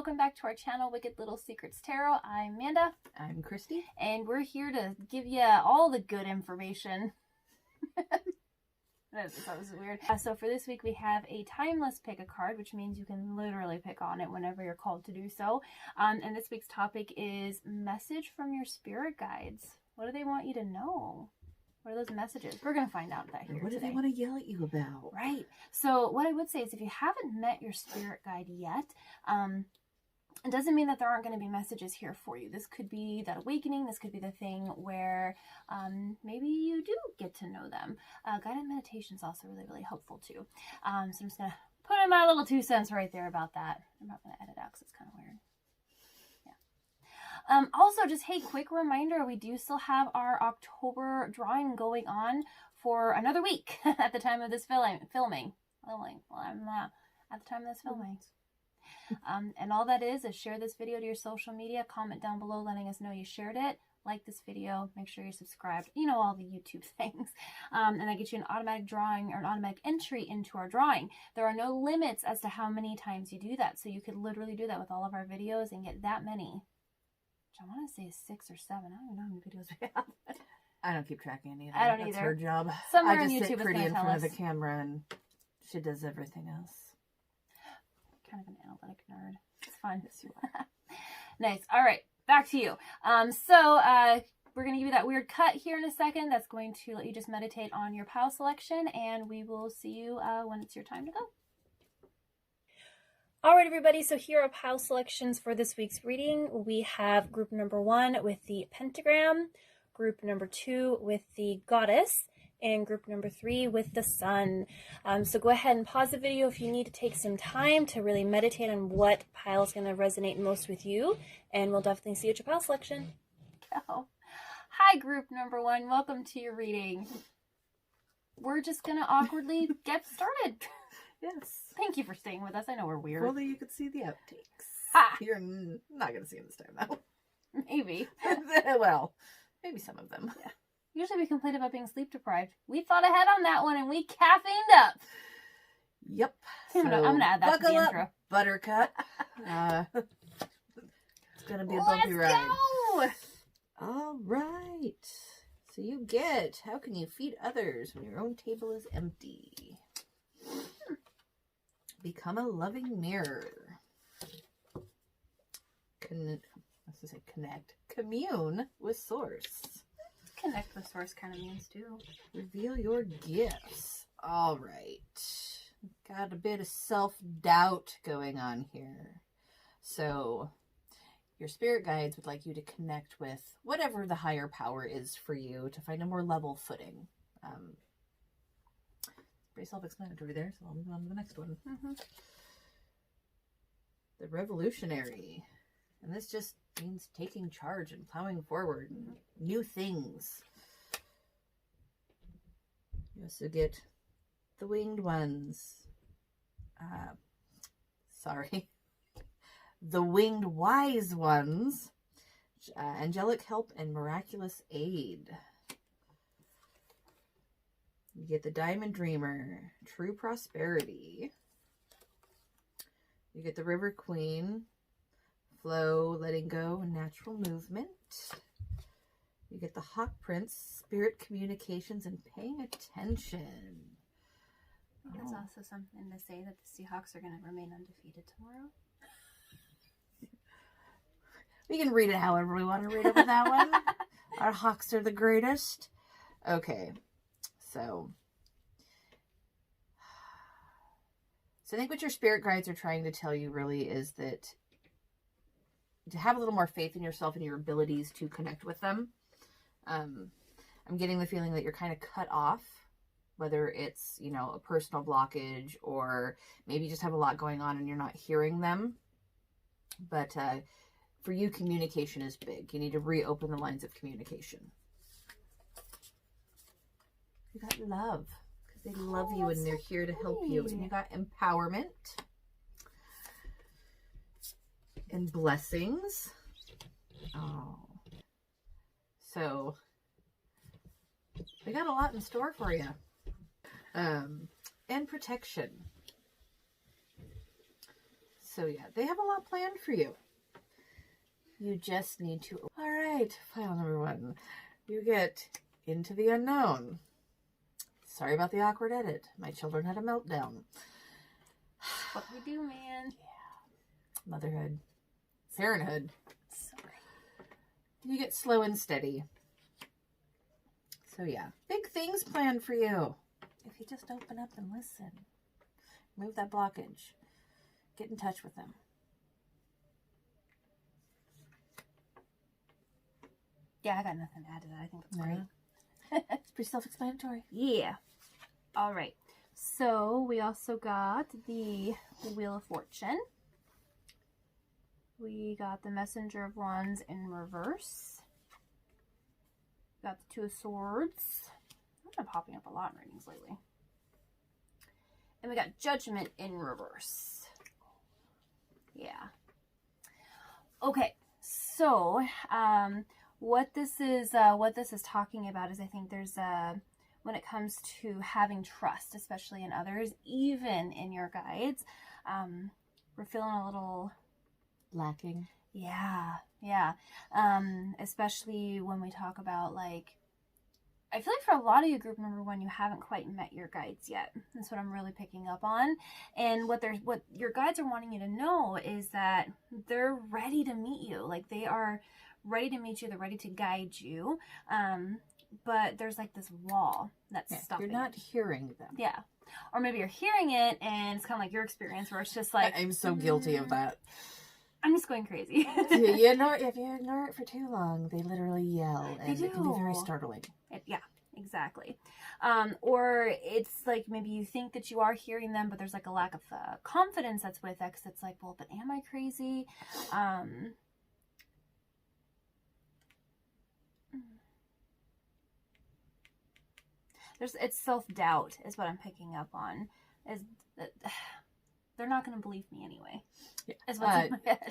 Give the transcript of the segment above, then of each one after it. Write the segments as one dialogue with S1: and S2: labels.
S1: welcome back to our channel, Wicked Little Secrets Tarot. I'm Manda.
S2: I'm Kristi.
S1: And we're here to give you all the good information. That was weird. So for this week, we have a timeless pick a card, which means you can literally pick on it whenever you're called to do so. And this week's topic is message from your spirit guides. What do they want you to know? What are those messages? We're going to find out that here
S2: What do
S1: today.
S2: they want to yell at you about?
S1: Right. So what I would say is if you haven't met your spirit guide yet, it doesn't mean that there aren't going to be messages here for you. This could be that awakening. This could be the thing where maybe you do get to know them. Guided meditation is also really, really helpful too. So I'm just going to put in my little 2 cents right there about that. I'm not going to edit out because it's kind of weird. Also, just, hey, quick reminder, we do still have our October drawing going on for another week at the time of this filming. Well, I'm at the time of this filming. And all that is share this video to your social media, comment down below letting us know you shared it, like this video, make sure you're subscribed, you know, all the YouTube things. And that gets you an automatic drawing or an automatic entry into our drawing. There are no limits as to how many times you do that. So you could literally do that with all of our videos and get that many. I want to say 6 or 7. I don't even know how many videos we have.
S2: I don't keep tracking either.
S1: I don't
S2: That's
S1: either.
S2: her job.
S1: Somewhere
S2: I just
S1: on YouTube
S2: sit pretty
S1: is
S2: in
S1: gonna
S2: front
S1: tell
S2: of the camera and she does everything else.
S1: Kind of an analytic nerd. It's fun. Nice. All right, back to you. So we're going to give you that weird cut here in a second. That's going to let you just meditate on your pile selection, and we will see you when it's your time to go. All right, everybody, so here are pile selections for this week's reading. We have group number 1 with the pentagram, group number 2 with the goddess, and group number 3 with the sun. So go ahead and pause the video if you need to take some time to really meditate on what pile is going to resonate most with you, and we'll definitely see you at your pile selection. Go. Hi, group number 1. Welcome to your reading. We're just going to awkwardly get started.
S2: Yes.
S1: Thank you for staying with us. I know we're weird.
S2: Well, you could see the outtakes.
S1: Ha!
S2: You're not going to see them this time, though.
S1: Maybe.
S2: Well, maybe some of them.
S1: Yeah. Usually we complain about being sleep deprived. We thought ahead on that one and we caffeined up.
S2: Yep.
S1: I'm going to add that to the intro.
S2: Up, Buttercup. It's going to be a bumpy ride.
S1: Let's go!
S2: All right. So you get, how can you feed others when your own table is empty? Become a loving mirror. Connect. Commune with source.
S1: Connect with source kind of means too.
S2: Reveal your gifts. All right. Got a bit of self-doubt going on here. So your spirit guides would like you to connect with whatever the higher power is for you to find a more level footing. Pretty self-explanatory there, so I'll move on to the next one. The revolutionary. And this just means taking charge and plowing forward and new things. You also get the winged ones. The winged wise ones. Angelic help and miraculous aid. You get the Diamond Dreamer, True Prosperity. You get the River Queen, Flow, Letting Go, and Natural Movement. You get the Hawk Prince, Spirit Communications, and Paying Attention.
S1: That's also something to say that the Seahawks are going to remain undefeated tomorrow.
S2: We can read it however we want to read it with that one. Our Hawks are the greatest. Okay. So I think what your spirit guides are trying to tell you really is that to have a little more faith in yourself and your abilities to connect with them. I'm getting the feeling that you're kind of cut off, whether it's, you know, a personal blockage or maybe you just have a lot going on and you're not hearing them. But for you, communication is big. You need to reopen the lines of communication. You got love, because they love you and they're here to help you. And you got empowerment and blessings. Oh, so we got a lot in store for you. And protection. So yeah, they have a lot planned for you. You just need to... All right, file number 1. You get into the unknown. Sorry about the awkward edit. My children had a meltdown.
S1: What we do, man.
S2: Yeah. Motherhood. Parenthood.
S1: So great.
S2: You get slow and steady. So yeah, big things planned for you. If you just open up and listen. Move that blockage. Get in touch with them.
S1: Yeah, I got nothing to add to that. I think that's great.
S2: It's pretty self-explanatory.
S1: Yeah. All right. So we also got the Wheel of Fortune. We got the Messenger of Wands in reverse. Got the Two of Swords. I've been popping up a lot in readings lately. And we got Judgment in reverse. Yeah. Okay. So, what this is talking about is, I think there's when it comes to having trust, especially in others, even in your guides, we're feeling a little
S2: lacking.
S1: Yeah. Especially when we talk about, like, I feel like for a lot of you, group number 1, you haven't quite met your guides yet. That's what I'm really picking up on. And what your guides are wanting you to know is that they're ready to meet you. Like, they are ready to meet you. They're ready to guide you. But there's like this wall that's stopping.
S2: You're not hearing them.
S1: Yeah. Or maybe you're hearing it and it's kind of like your experience where it's just like...
S2: I'm so guilty of that.
S1: I'm just going crazy.
S2: If you ignore it for too long, they literally yell. And it can be very startling.
S1: Yeah, exactly. Or it's like maybe you think that you are hearing them, but there's like a lack of confidence that's with it, because it's like, well, but am I crazy? It's self-doubt is what I'm picking up on. Is that they're not going to believe me anyway. Yeah.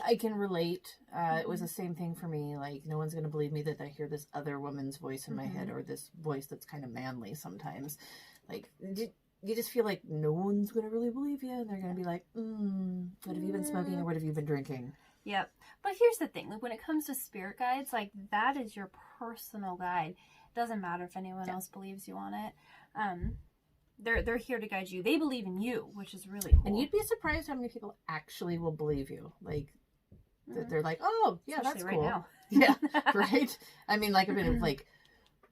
S2: I can relate. It was the same thing for me. Like, no one's going to believe me that I hear this other woman's voice in my head, or this voice that's kind of manly sometimes. Like, you just feel like no one's going to really believe you. And they're going to be like, what have you been smoking, or what have you been drinking?
S1: Yep. But here's the thing. Like, when it comes to spirit guides, like, that is your personal guide. Doesn't matter if anyone else believes you on it. They're here to guide you. They believe in you, which is really cool.
S2: And you'd be surprised how many people actually will believe you. Like, they're like, oh, yeah, especially that's cool. Right now. Yeah, right? I mean, like, I've been, like,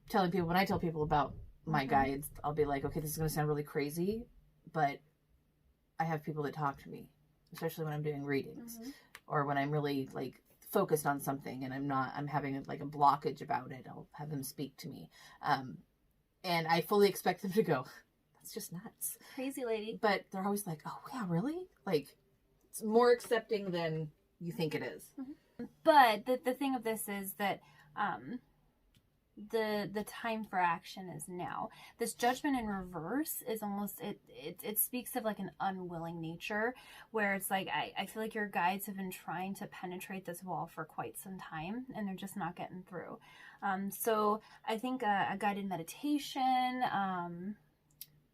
S2: telling people, when I tell people about my guides, I'll be like, okay, this is going to sound really crazy, but I have people that talk to me, especially when I'm doing readings, or when I'm really, like, focused on something and I'm having like a blockage about it. I'll have them speak to me. And I fully expect them to go, that's just nuts.
S1: Crazy lady.
S2: But they're always like, oh yeah, really? Like, it's more accepting than you think it is.
S1: But the thing of this is that the time for action is now. This Judgment in reverse is almost, it speaks of like an unwilling nature, where it's like, I feel like your guides have been trying to penetrate this wall for quite some time and they're just not getting through. So I think a guided meditation,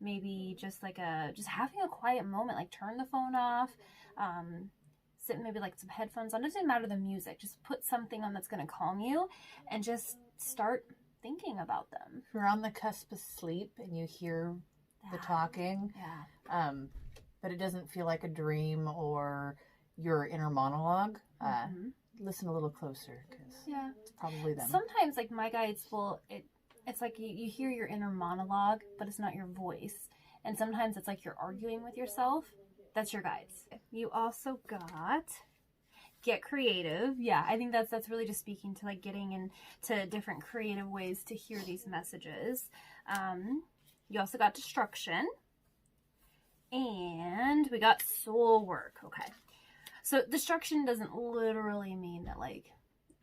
S1: maybe just like just having a quiet moment, like turn the phone off, sit maybe like some headphones on. It doesn't matter the music, just put something on that's going to calm you and just start thinking about them.
S2: If you're on the cusp of sleep and you hear the talking, but it doesn't feel like a dream or your inner monologue, listen a little closer, because it's probably them.
S1: Sometimes, like, my guides will, it's like you hear your inner monologue, but it's not your voice. And sometimes it's like you're arguing with yourself. That's your guides. You also got get creative. Yeah, I think that's really just speaking to like getting into different creative ways to hear these messages. You also got destruction. And we got soul work. Okay. So destruction doesn't literally mean that like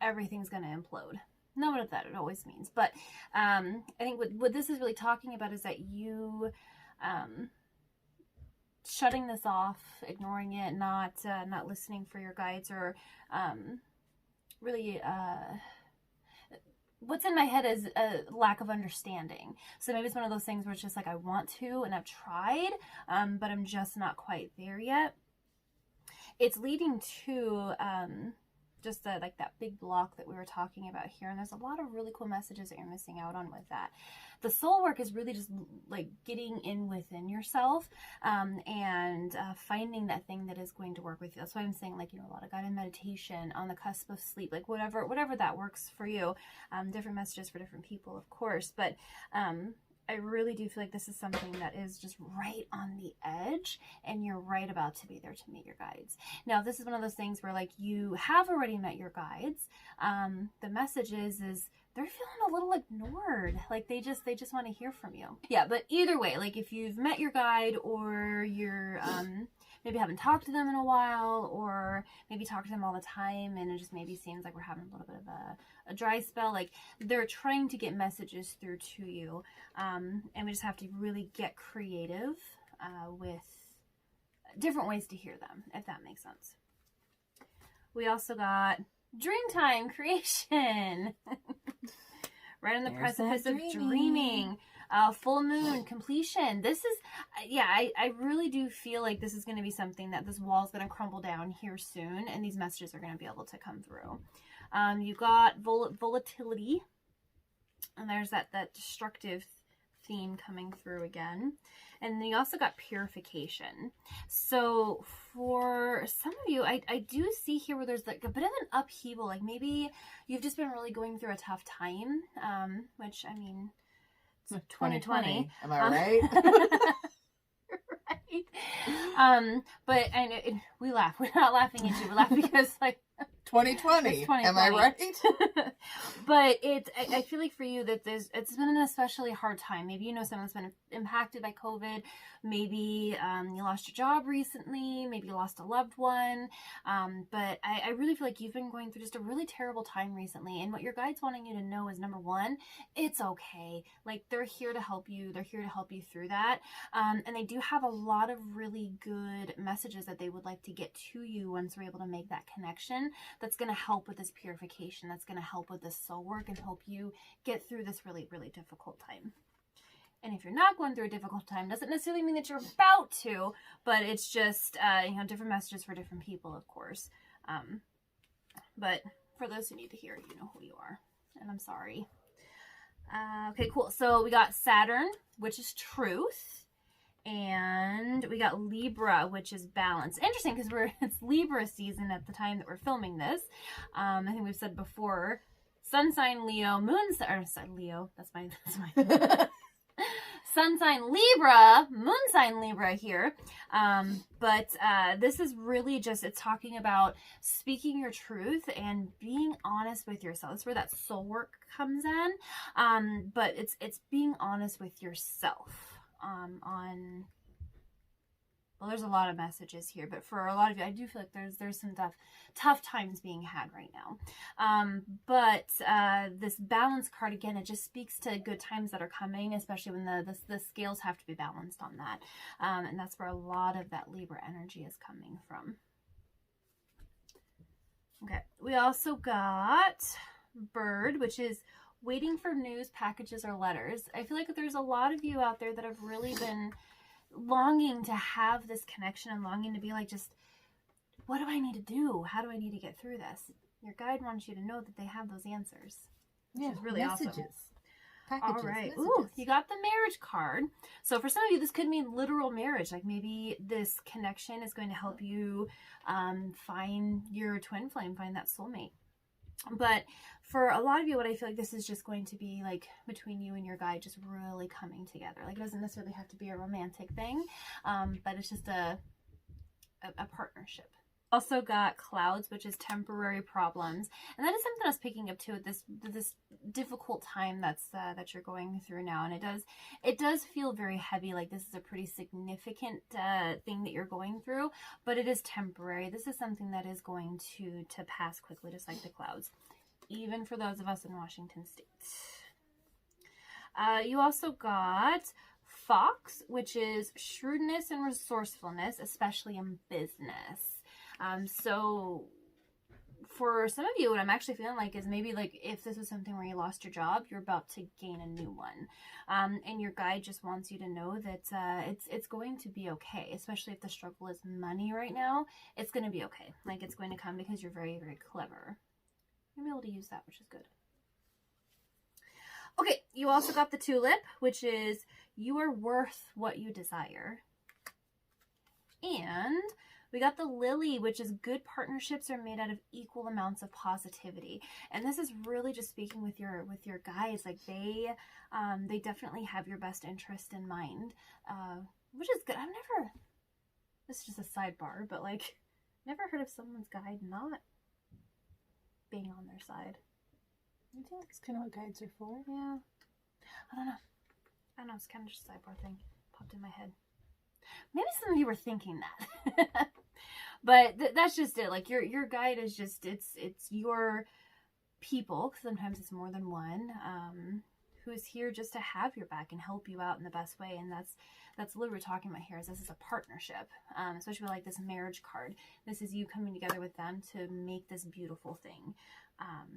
S1: everything's going to implode. Not that it always means. But I think what this is really talking about is that you shutting this off, ignoring it, not listening for your guides, or really what's in my head is a lack of understanding. So maybe it's one of those things where it's just like I want to and I've tried, but I'm just not quite there yet. it's leading to just like that big block that we were talking about here. And there's a lot of really cool messages that you're missing out on with that. The soul work is really just like getting in within yourself and finding that thing that is going to work with you. That's why I'm saying, like, a lot of guided meditation, on the cusp of sleep, like whatever that works for you. Different messages for different people, of course, but I really do feel like this is something that is just right on the edge, and you're right about to be there to meet your guides. Now, this is one of those things where, like, you have already met your guides. The message is they're feeling a little ignored. Like, they just want to hear from you. Yeah, but either way, like, if you've met your guide, or you're maybe haven't talked to them in a while, or maybe talk to them all the time, and it just maybe seems like we're having a little bit of a dry spell, like, they're trying to get messages through to you, and we just have to really get creative with different ways to hear them, if that makes sense. We also got Dreamtime creation. Right on the precipice of dreaming. Full moon completion. This is, I really do feel like this is going to be something that this wall is going to crumble down here soon, and these messages are going to be able to come through. You got volatility, and there's that destructive theme coming through again. And then you also got purification. So for some of you, I do see here where there's like a bit of an upheaval. Like, maybe you've just been really going through a tough time, which, I mean, it's 2020.
S2: Am I right?
S1: Right. But we laugh. We're not laughing at you. We're laughing because, like,
S2: 2020. Am I right?
S1: But I feel like for you that it's been an especially hard time. Maybe someone that's been impacted by COVID. Maybe you lost your job recently. Maybe you lost a loved one. But I really feel like you've been going through just a really terrible time recently. And what your guide's wanting you to know is, number one, it's okay. Like, they're here to help you. They're here to help you through that. And they do have a lot of really good messages that they would like to get to you once we're able to make that connection. That's going to help with this purification. That's going to help with this soul work and help you get through this really, really difficult time. And if you're not going through a difficult time, doesn't necessarily mean that you're about to, but it's just, different messages for different people, of course. But for those who need to hear it, you know who you are. And I'm sorry. Okay, cool. So we got Saturn, which is truth. And we got Libra, which is balance. Interesting, because it's Libra season at the time that we're filming this. I think we've said before, sun sign Leo, Leo. That's my sun sign Libra, moon sign Libra here. But this is really just, it's talking about speaking your truth and being honest with yourself. That's where that soul work comes in. But it's being honest with yourself. Well, there's a lot of messages here, but for a lot of you, I do feel like there's some tough times being had right now. But this balance card, again, it just speaks to good times that are coming, especially when the scales have to be balanced on that. And that's where a lot of that Libra energy is coming from. Okay, we also got Bird, which is waiting for news, packages, or letters. I feel like there's a lot of you out there that have really been longing to have this connection and longing to be like, just, what do I need to do? How do I need to get through this? Your guide wants you to know that they have those answers. Which is really awesome.
S2: Packages,
S1: all right.
S2: messages.
S1: Ooh, you got the marriage card. So for some of you, this could mean literal marriage. Like, maybe this connection is going to help you find your twin flame, find that soulmate. But for a lot of you, what I feel like this is just going to be like between you and your guide just really coming together. Like, it doesn't necessarily have to be a romantic thing, but it's just a partnership. Also got Clouds, which is temporary problems, and that is something I was picking up too at this difficult time that you're going through now. And it does feel very heavy. Like, this is a pretty significant thing that you're going through, but it is temporary. This is something that is going to pass quickly, just like the clouds, even for those of us in Washington State. You also got Fox, which is shrewdness and resourcefulness, especially in business. So for some of you, what I'm actually feeling like is maybe like if this was something where you lost your job, you're about to gain a new one. And your guide just wants you to know that it's going to be okay, especially if the struggle is money right now. It's going to be okay. Like, it's going to come because you're very, very clever. You'll be able to use that, which is good. Okay, you also got the tulip, which is you are worth what you desire. And we got the lily, which is good partnerships are made out of equal amounts of positivity. And this is really just speaking with your guys. Like, they definitely have your best interest in mind, which is good. This is just a sidebar, but like, never heard of someone's guide not being on their side.
S3: I think that's kind of what guides are for.
S1: Yeah. I don't know. It's kind of just a sidebar thing. Popped in my head. Maybe some of you were thinking that. But that's just it. Like, your guide is just, it's your people, sometimes it's more than one, who's here just to have your back and help you out in the best way. And that's literally what we're talking about here, is this is a partnership, especially with like this marriage card. This is you coming together with them to make this beautiful thing.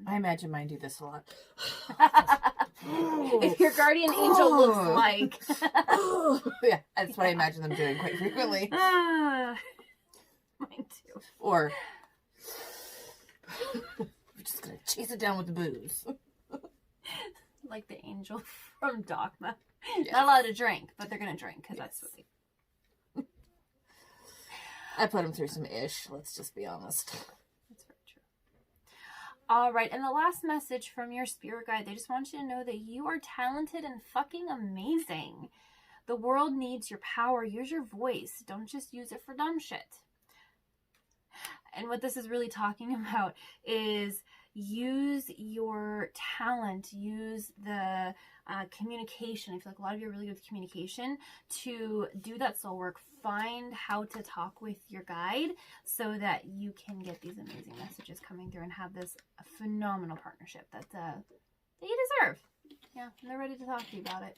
S2: I imagine mine do this a lot.
S1: If your guardian angel looks like.
S2: Yeah, that's what I imagine them doing quite frequently.
S1: Mine too.
S2: Or we're just going to chase it down with the booze.
S1: Like the angel from Dogma.
S2: Yes.
S1: Not allowed to drink, but they're going to drink because that's what they...
S2: I put them through some ish, let's just be honest.
S1: That's very true. All right, and the last message from your spirit guide, they just want you to know that you are talented and fucking amazing. The world needs your power. Use your voice. Don't just use it for dumb shit. And what this is really talking about is use your talent, use the communication. I feel like a lot of you are really good with communication, to do that soul work. Find how to talk with your guide so that you can get these amazing messages coming through and have this phenomenal partnership that you deserve. Yeah, and they're ready to talk to you about it.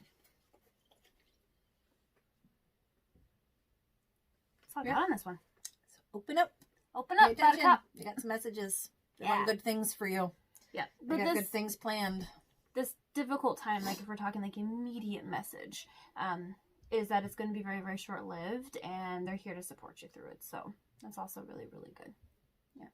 S1: That's all I got on this one.
S2: So open up.
S1: Open up, Buttercup.
S2: You got some messages. They
S1: Yeah.
S2: want good things for you.
S1: Yeah,
S2: They
S1: but
S2: got good things planned.
S1: this difficult time, like if we're talking like immediate message, is that it's going to be very, very short-lived, and they're here to support you through it. So that's also really, really good. Yeah.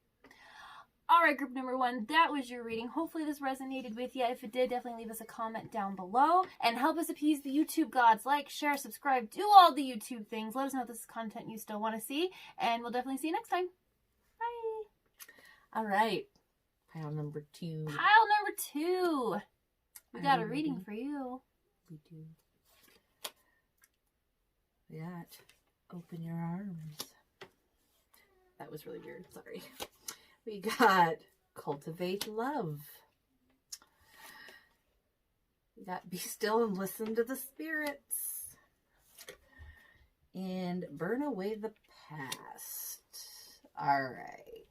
S1: All right, group number 1, that was your reading. Hopefully this resonated with you. If it did, definitely leave us a comment down below and help us appease the YouTube gods. Like, share, subscribe, do all the YouTube things. Let us know if this is content you still want to see, and we'll definitely see you next time. Bye.
S2: All right. Pile number 2.
S1: Pile number 2. We got a reading for you.
S2: We do. We got Open Your Arms. That was really weird. Sorry. We got Cultivate Love. We got Be Still and Listen to the Spirits. And Burn Away the Past. All right.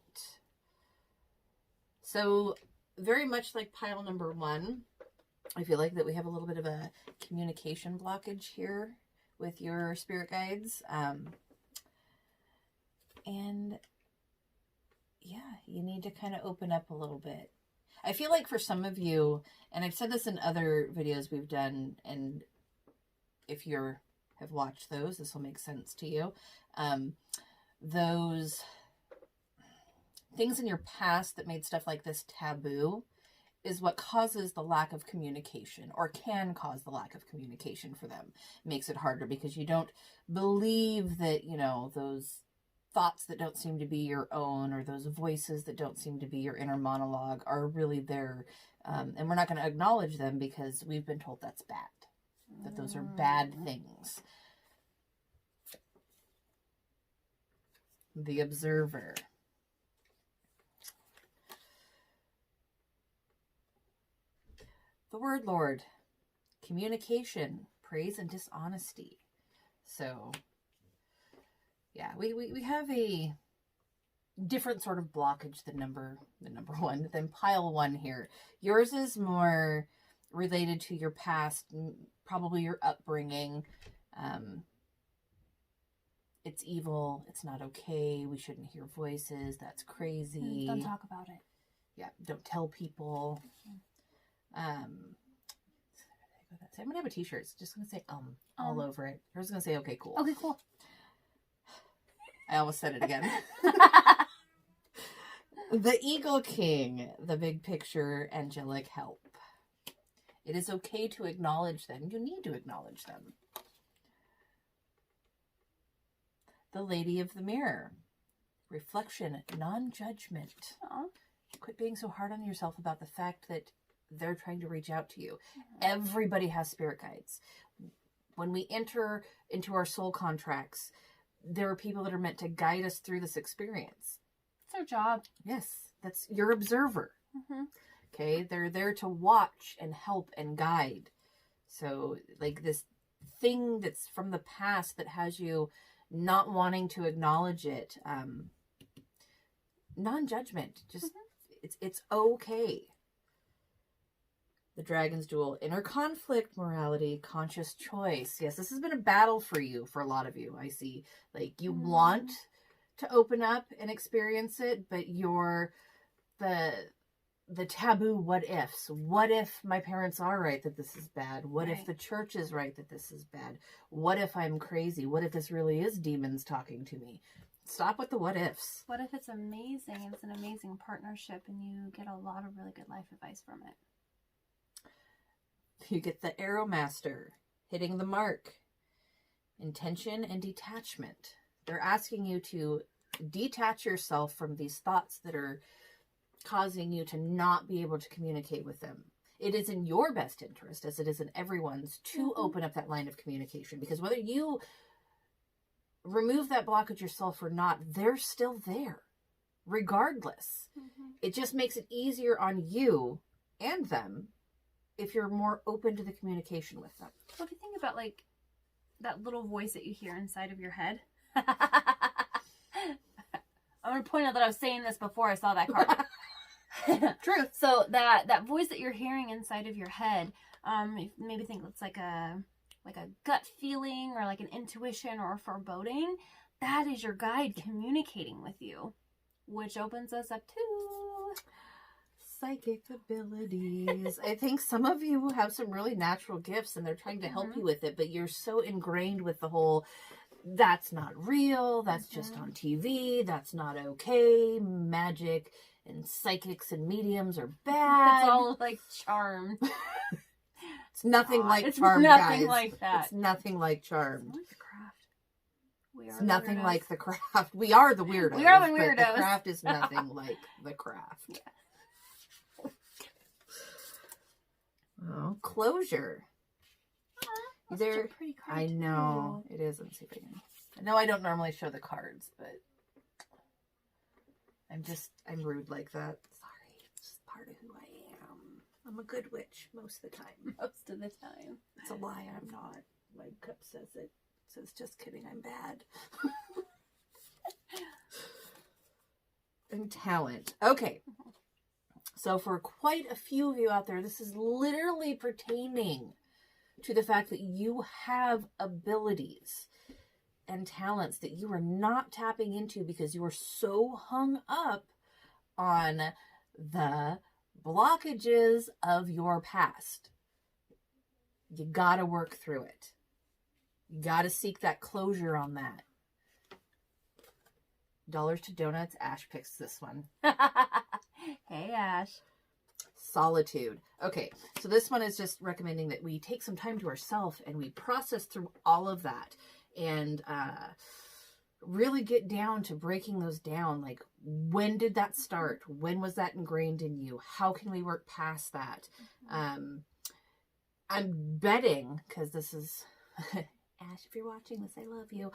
S2: So, very much like pile number 1, I feel like that we have a little bit of a communication blockage here with your spirit guides. And yeah, you need to kind of open up a little bit. I feel like for some of you, and I've said this in other videos we've done, and if you have watched those, this will make sense to you. Those things in your past that made stuff like this taboo is what causes the lack of communication, or can cause the lack of communication for them. It makes it harder because you don't believe that, you know, those thoughts that don't seem to be your own, or those voices that don't seem to be your inner monologue, are really there. And we're not going to acknowledge them because we've been told that's bad, that those are bad things. The Observer. The Word Lord. Communication, praise, and dishonesty. So, yeah, we have a different sort of blockage than number 1, than pile 1 here. Yours is more related to your past, probably your upbringing. It's evil. It's not okay. We shouldn't hear voices. That's crazy.
S1: Don't talk about it.
S2: Yeah, don't tell people. I'm going to have a t-shirt. It's just going to say all over it. I was going to say, okay, cool.
S1: Okay, cool.
S2: I almost said it again. The Eagle King, the big picture, angelic help. It is okay to acknowledge them. You need to acknowledge them. The Lady of the Mirror. Reflection, non-judgment.
S1: Aww.
S2: Quit being so hard on yourself about the fact that they're trying to reach out to you. Everybody has spirit guides. When we enter into our soul contracts, there are people that are meant to guide us through this experience.
S1: It's their job.
S2: Yes, that's your observer.
S1: Mm-hmm.
S2: Okay, they're there to watch and help and guide. So, like this thing that's from the past that has you not wanting to acknowledge it, non-judgment. Just it's okay. The Dragon's Duel, inner conflict, morality, conscious choice. Yes, this has been a battle for you, for a lot of you. I see, like you want to open up and experience it, but you're the taboo what ifs. What if my parents are right that this is bad? What if the church is right that this is bad? What if I'm crazy? What if this really is demons talking to me? Stop with the what ifs.
S1: What if it's amazing? It's an amazing partnership and you get a lot of really good life advice from it.
S2: You get the Arrow Master, hitting the mark. Intention and detachment. They're asking you to detach yourself from these thoughts that are causing you to not be able to communicate with them. It is in your best interest, as it is in everyone's, to open up that line of communication. Because whether you remove that blockage yourself or not, they're still there, regardless. It just makes it easier on you and them if you're more open to the communication with them.
S1: Well, if you think about like that little voice that you hear inside of your head. I'm going to point out that I was saying this before I saw that card.
S2: Truth.
S1: So that voice that you're hearing inside of your head, maybe think it's like a gut feeling or like an intuition or a foreboding. That is your guide communicating with you, which opens us up to
S2: psychic abilities. I think some of you have some really natural gifts and they're trying to help you with it, but you're so ingrained with the whole, that's not real, that's just on TV, that's not okay, magic and psychics and mediums are bad.
S1: It's all like charm.
S2: It's nothing like
S1: it's
S2: charm,
S1: nothing
S2: guys.
S1: Like that.
S2: It's nothing like charm.
S1: It's like the craft.
S2: It's nothing like the craft. We are the weirdos.
S1: We are the weirdos.
S2: But the craft is nothing like the craft.
S1: Yeah.
S2: Oh, closure.
S1: That's
S2: There,
S1: such a pretty card
S2: I know it is. Let's see if I can. I know I don't normally show the cards, but I'm rude like that. Sorry, it's just part of who I am. I'm a good witch most of the time.
S1: Most of the time.
S2: It's a lie. I'm not. My cup says it. It says, just kidding. I'm bad. And talent. Okay. So for quite a few of you out there, this is literally pertaining to the fact that you have abilities and talents that you are not tapping into because you are so hung up on the blockages of your past. You gotta work through it. You gotta seek that closure on that. Dollars to Donuts. Ash picks this one.
S1: Hey, Ash.
S2: Solitude. Okay, so this one is just recommending that we take some time to ourselves and we process through all of that and really get down to breaking those down. Like, when did that start? When was that ingrained in you? How can we work past that? I'm betting, because this is Ash, if you're watching this, I love you.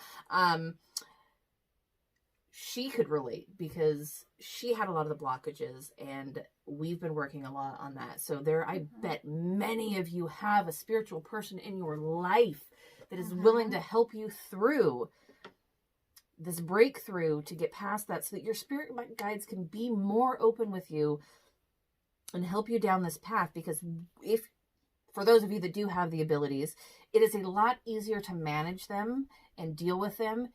S2: She could relate because she had a lot of the blockages and we've been working a lot on that. So I bet many of you have a spiritual person in your life that is willing to help you through this breakthrough to get past that so that your spirit guides can be more open with you and help you down this path. Because for those of you that do have the abilities, it is a lot easier to manage them and deal with them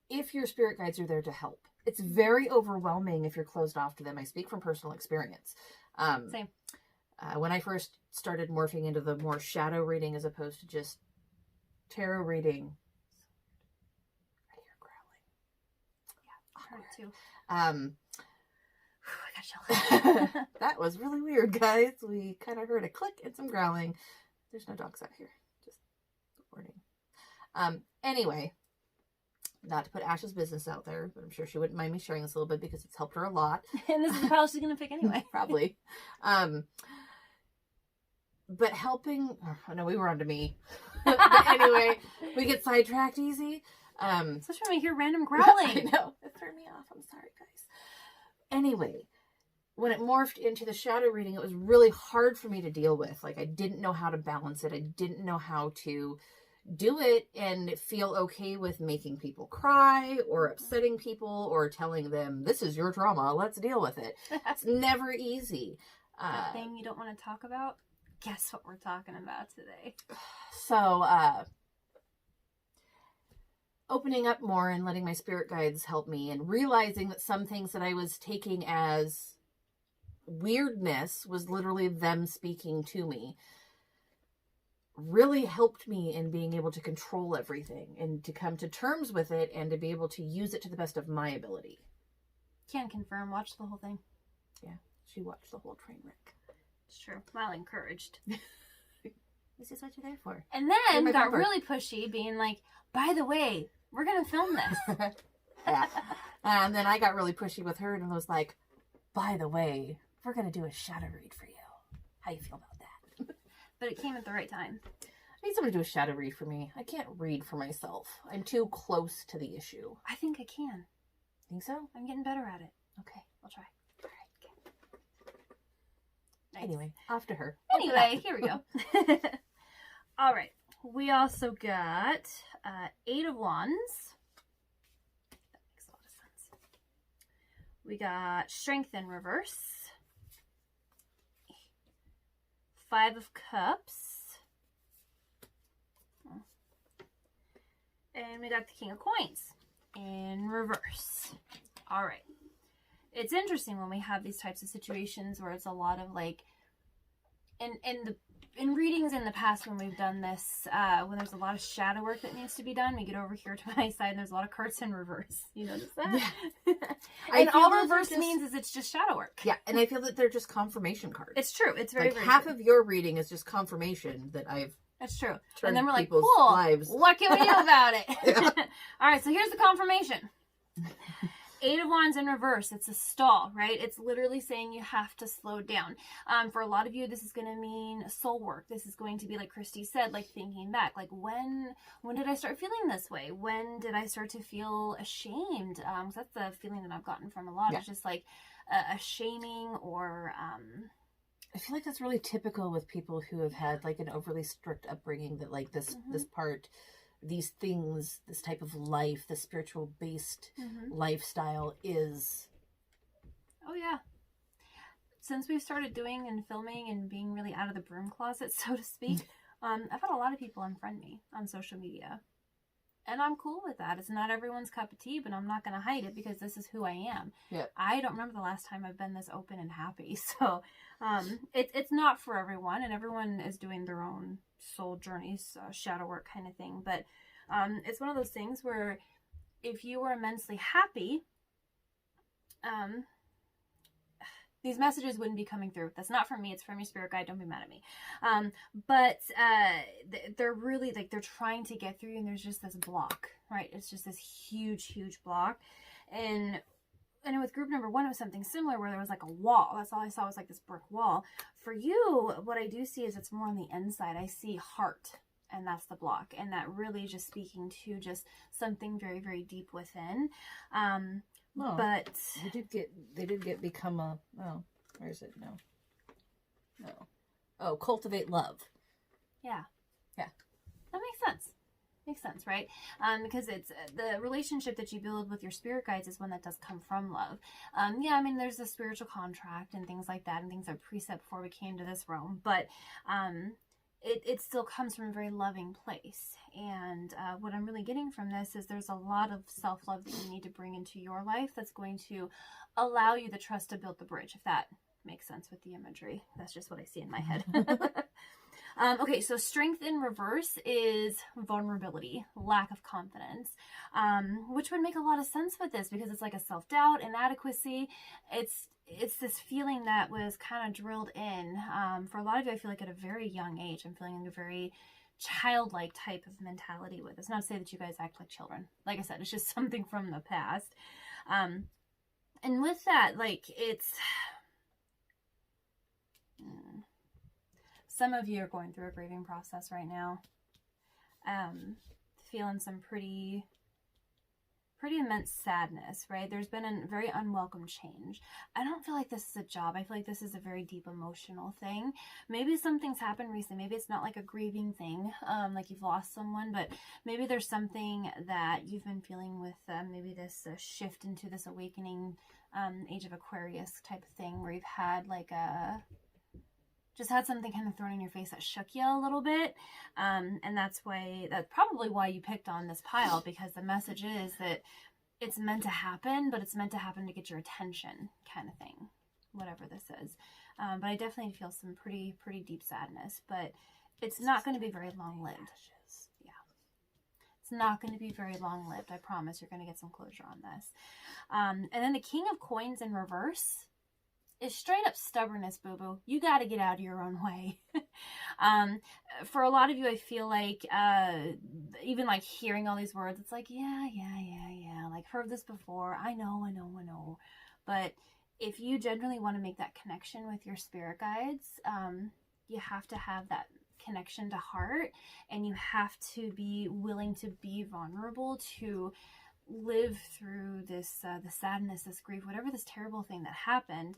S2: if your spirit guides are there to help. it's very overwhelming if you're closed off to them. I speak from personal experience.
S1: Same.
S2: When I first started morphing into the more shadow reading as opposed to just tarot reading, I hear growling.
S1: Yeah,
S2: Awkward.
S1: too. I got chill.
S2: That was really weird, guys. We kind of heard a click and some growling. There's no dogs out here. Just warning. Anyway, not to put Ash's business out there, but I'm sure she wouldn't mind me sharing this a little bit because it's helped her a lot.
S1: And this is the pile she's going to pick anyway.
S2: Probably. But helping, oh no, we were on to me. But anyway, we get sidetracked easy.
S1: Especially when we hear random growling.
S2: I know. It threw me off. I'm sorry, guys. Anyway, when it morphed into the shadow reading, it was really hard for me to deal with. Like, I didn't know how to balance it. I didn't know how to do it and feel okay with making people cry or upsetting people or telling them, this is your trauma, let's deal with it. It's never easy.
S1: That thing you don't want to talk about? Guess what we're talking about today.
S2: So, opening up more and letting my spirit guides help me and realizing that some things that I was taking as weirdness was literally them speaking to me really helped me in being able to control everything and to come to terms with it and to be able to use it to the best of my ability.
S1: Can confirm. Watch the whole thing.
S2: Yeah, she watched the whole train wreck.
S1: It's true. Well encouraged.
S2: This is what you're there for.
S1: And then got really pushy, being like, by the way, we're going to film this.
S2: Yeah. And then I got really pushy with her and was like, by the way, we're going to do a shadow read for you. How you feel about that?
S1: But it came at the right time.
S2: I need someone to do a shadow read for me. I can't read for myself. I'm too close to the issue.
S1: I think I can.
S2: Think so?
S1: I'm getting better at it.
S2: Okay.
S1: I'll try.
S2: All right. Okay.
S1: Nice.
S2: Anyway, off to her.
S1: Anyway, here we go. All right. We also got 8 of Wands. That makes a lot of sense. We got Strength in reverse. 5 of Cups. And we got the King of Coins in reverse. All right. It's interesting when we have these types of situations where it's a lot of like, in readings in the past when we've done this, when there's a lot of shadow work that needs to be done, we get over here to my side and there's a lot of cards in reverse. You notice that?
S2: Yeah.
S1: And all reverse means is it's just shadow work.
S2: Yeah, and I feel that they're just confirmation cards.
S1: It's true. It's very,
S2: like
S1: very
S2: half
S1: true.
S2: of your reading is just confirmation that I've
S1: That's true.
S2: turned
S1: And then we're like,
S2: people's
S1: cool,
S2: lives.
S1: what can we do about it?
S2: Yeah.
S1: All right, so here's the confirmation. 8 of Wands in reverse. It's a stall, right? It's literally saying you have to slow down. For a lot of you, this is going to mean soul work. This is going to be, like Kristi said, like thinking back. Like, when did I start feeling this way? When did I start to feel ashamed? 'Cause that's the feeling that I've gotten from a lot.
S2: Yeah.
S1: It's just like a shaming or...
S2: I feel like that's really typical with people who have had like an overly strict upbringing, that like this part, these things, this type of life, the spiritual based lifestyle is.
S1: Oh yeah. Since we've started doing and filming and being really out of the broom closet, so to speak, I've had a lot of people unfriend me on social media. And I'm cool with that. It's not everyone's cup of tea, but I'm not going to hide it because this is who I am.
S2: Yeah.
S1: I don't remember the last time I've been this open and happy. So it's not for everyone, and everyone is doing their own soul journeys, shadow work kind of thing. But it's one of those things where if you were immensely happy, these messages wouldn't be coming through. That's not from me. It's from your spirit guide. Don't be mad at me. But they're really like, they're trying to get through, and there's just this block, right? It's just this huge, huge block. And with group number 1, it was something similar where there was like a wall. That's all I saw was like this brick wall. For you, what I do see is it's more on the inside. I see heart, and that's the block. And that really is just speaking to just something very, very deep within.
S2: No,
S1: but
S2: they did become a, oh, where is it? No. Oh, cultivate love.
S1: Yeah.
S2: Yeah.
S1: That makes sense. Makes sense, right? Because it's the relationship that you build with your spirit guides is one that does come from love. Yeah, I mean, there's a spiritual contract and things like that, and things are precept before we came to this realm. But it still comes from a very loving place. And what I'm really getting from this is there's a lot of self-love that you need to bring into your life that's going to allow you the trust to build the bridge, if that makes sense with the imagery. That's just what I see in my head. Okay, so strength in reverse is vulnerability, lack of confidence, which would make a lot of sense with this because it's like a self-doubt, inadequacy. It's this feeling that was kind of drilled in. For a lot of you, I feel like at a very young age, I'm feeling a very childlike type of mentality with this. Not to say that you guys act like children. Like I said, it's just something from the past. And with that, like, it's... Some of you are going through a grieving process right now. Feeling some pretty immense sadness, right? There's been a very unwelcome change. I don't feel like this is a job. I feel like this is a very deep emotional thing. Maybe something's happened recently. Maybe it's not like a grieving thing, like you've lost someone, but maybe there's something that you've been feeling with maybe this shift into this awakening age of Aquarius type of thing where you've had like just had something kind of thrown in your face that shook you a little bit. And that's probably why you picked on this pile, because the message is that it's meant to happen, but it's meant to happen to get your attention kind of thing, whatever this is. But I definitely feel some pretty deep sadness, but it's not going to be very long-lived. Yeah. It's not going to be very long-lived. I promise you're going to get some closure on this. And then the King of Coins in reverse is straight up stubbornness, boo-boo. You got to get out of your own way. For a lot of you, I feel like even like hearing all these words, it's like, yeah. Like, heard this before. I know. But if you genuinely want to make that connection with your spirit guides, you have to have that connection to heart, and you have to be willing to be vulnerable to live through this the sadness, this grief, whatever this terrible thing that happened,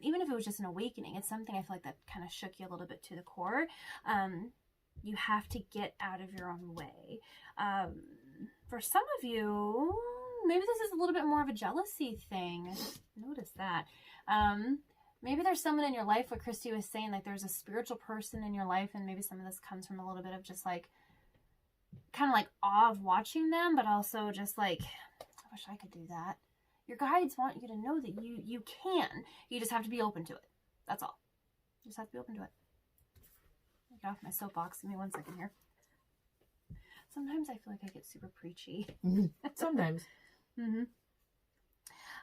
S1: even if it was just an awakening. It's something I feel like that kind of shook you a little bit to the core. You have to get out of your own way. For some of you, maybe this is a little bit more of a jealousy thing. I just noticed that. Maybe there's someone in your life, what Kristi was saying, like there's a spiritual person in your life, and maybe some of this comes from a little bit of just like kind of like awe of watching them, but also just like, I wish I could do that. Your guides want you to know that you can. You just have to be open to it. That's all. You just have to be open to it. Get off my soapbox. Give me 1 second here. Sometimes I feel like I get super preachy.
S2: Sometimes.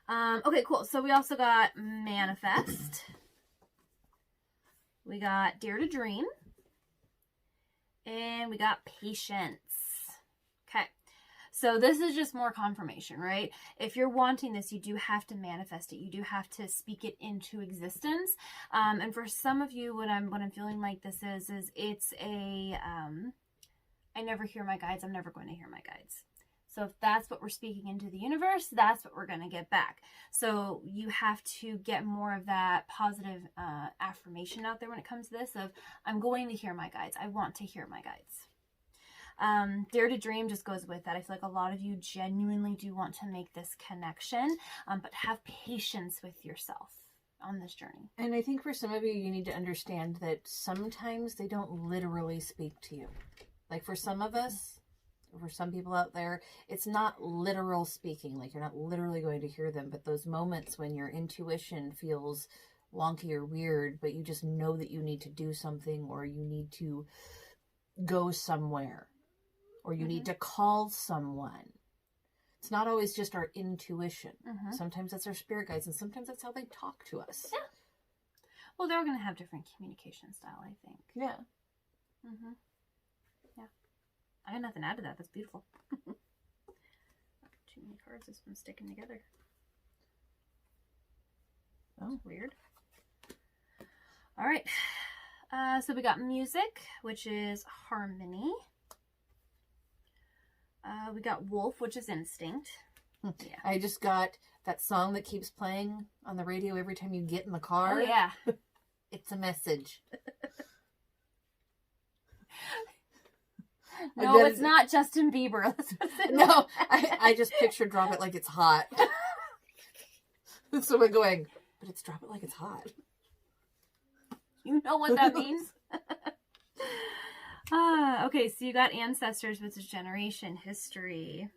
S1: Okay, cool. So we also got manifest. We got dare to dream. And we got patience. Okay. So this is just more confirmation, right? If you're wanting this, you do have to manifest it. You do have to speak it into existence. And for some of you, what I'm feeling like this is it's a, I never hear my guides. I'm never going to hear my guides. So if that's what we're speaking into the universe, that's what we're going to get back. So you have to get more of that positive affirmation out there when it comes to this of, I'm going to hear my guides. I want to hear my guides. Dare to dream just goes with that. I feel like a lot of you genuinely do want to make this connection, but have patience with yourself on this journey.
S2: And I think for some of you, you need to understand that sometimes they don't literally speak to you. Like for some of us, for some people out there, it's not literal speaking, like you're not literally going to hear them, but those moments when your intuition feels wonky or weird, but you just know that you need to do something, or you need to go somewhere, or you need to call someone. It's not always just our intuition. Sometimes that's our spirit guides, and sometimes that's how they talk to us.
S1: Yeah. Well, they're going to have different communication style, I think.
S2: Yeah.
S1: I got nothing to add to that. That's beautiful. Too many cards. This one's sticking together. Oh, weird. All right. So we got music, which is harmony. We got wolf, which is instinct.
S2: Yeah. I just got that song that keeps playing on the radio every time you get in the car.
S1: Oh, yeah.
S2: It's a message.
S1: No, it's not Justin Bieber.
S2: No, I just picture drop it like it's hot. Someone going, but it's drop it like it's hot.
S1: You know what that means? Okay, so you got ancestors, which is generation history.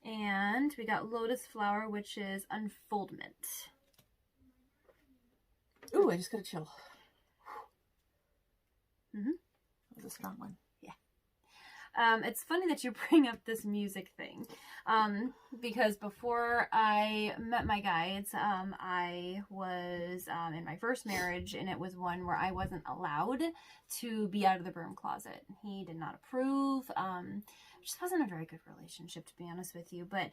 S1: And we got lotus flower, which is unfoldment.
S2: Ooh, I just got a chill.
S1: Mm-hmm.
S2: That was a strong one.
S1: It's funny that you bring up this music thing, because before I met my guides, I was in my first marriage, and it was one where I wasn't allowed to be out of the broom closet. He did not approve. It just wasn't a very good relationship, to be honest with you. But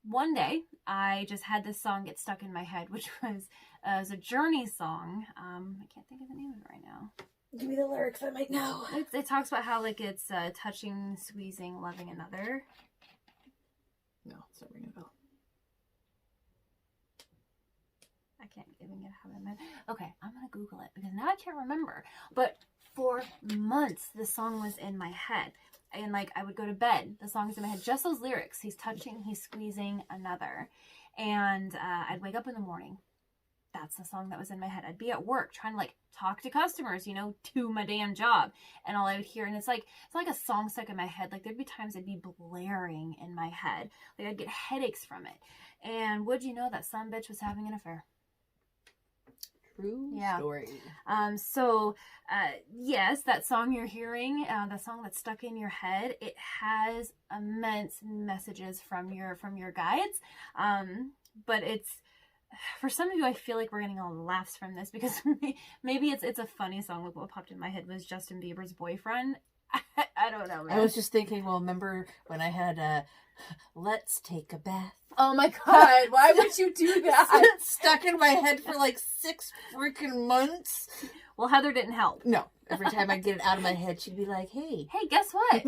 S1: one day, I just had this song get stuck in my head, which was a Journey song. I can't think of the name of it right now.
S2: Give me the lyrics, I might know.
S1: It talks about how, like, it's touching, squeezing, loving another.
S2: No, it's not ringing a bell.
S1: I can't even get how it meant. Okay, I'm gonna Google it because now I can't remember. But for months, the song was in my head. And, like, I would go to bed. The song was in my head. Just those lyrics. He's touching, he's squeezing another. And I'd wake up in the morning. That's the song that was in my head. I'd be at work trying to, like, talk to customers, you know, do my damn job. And all I would hear, and it's like a song stuck in my head. Like, there'd be times it'd be blaring in my head. Like, I'd get headaches from it. And would you know that some bitch was having an affair?
S2: True story. Yes,
S1: that song you're hearing, the song that's stuck in your head, it has immense messages from your guides. But it's, for some of you, I feel like we're getting all laughs from this because maybe it's a funny song. Like, what popped in my head was Justin Bieber's Boyfriend. I don't know, man.
S2: I was just thinking, well, remember when I had Let's Take a Bath?
S1: Oh my God, why would you do that?
S2: It's stuck in my head for like 6 freaking months.
S1: Well, Heather didn't help.
S2: No. Every time I'd get it out of my head, she'd be like, hey,
S1: guess what?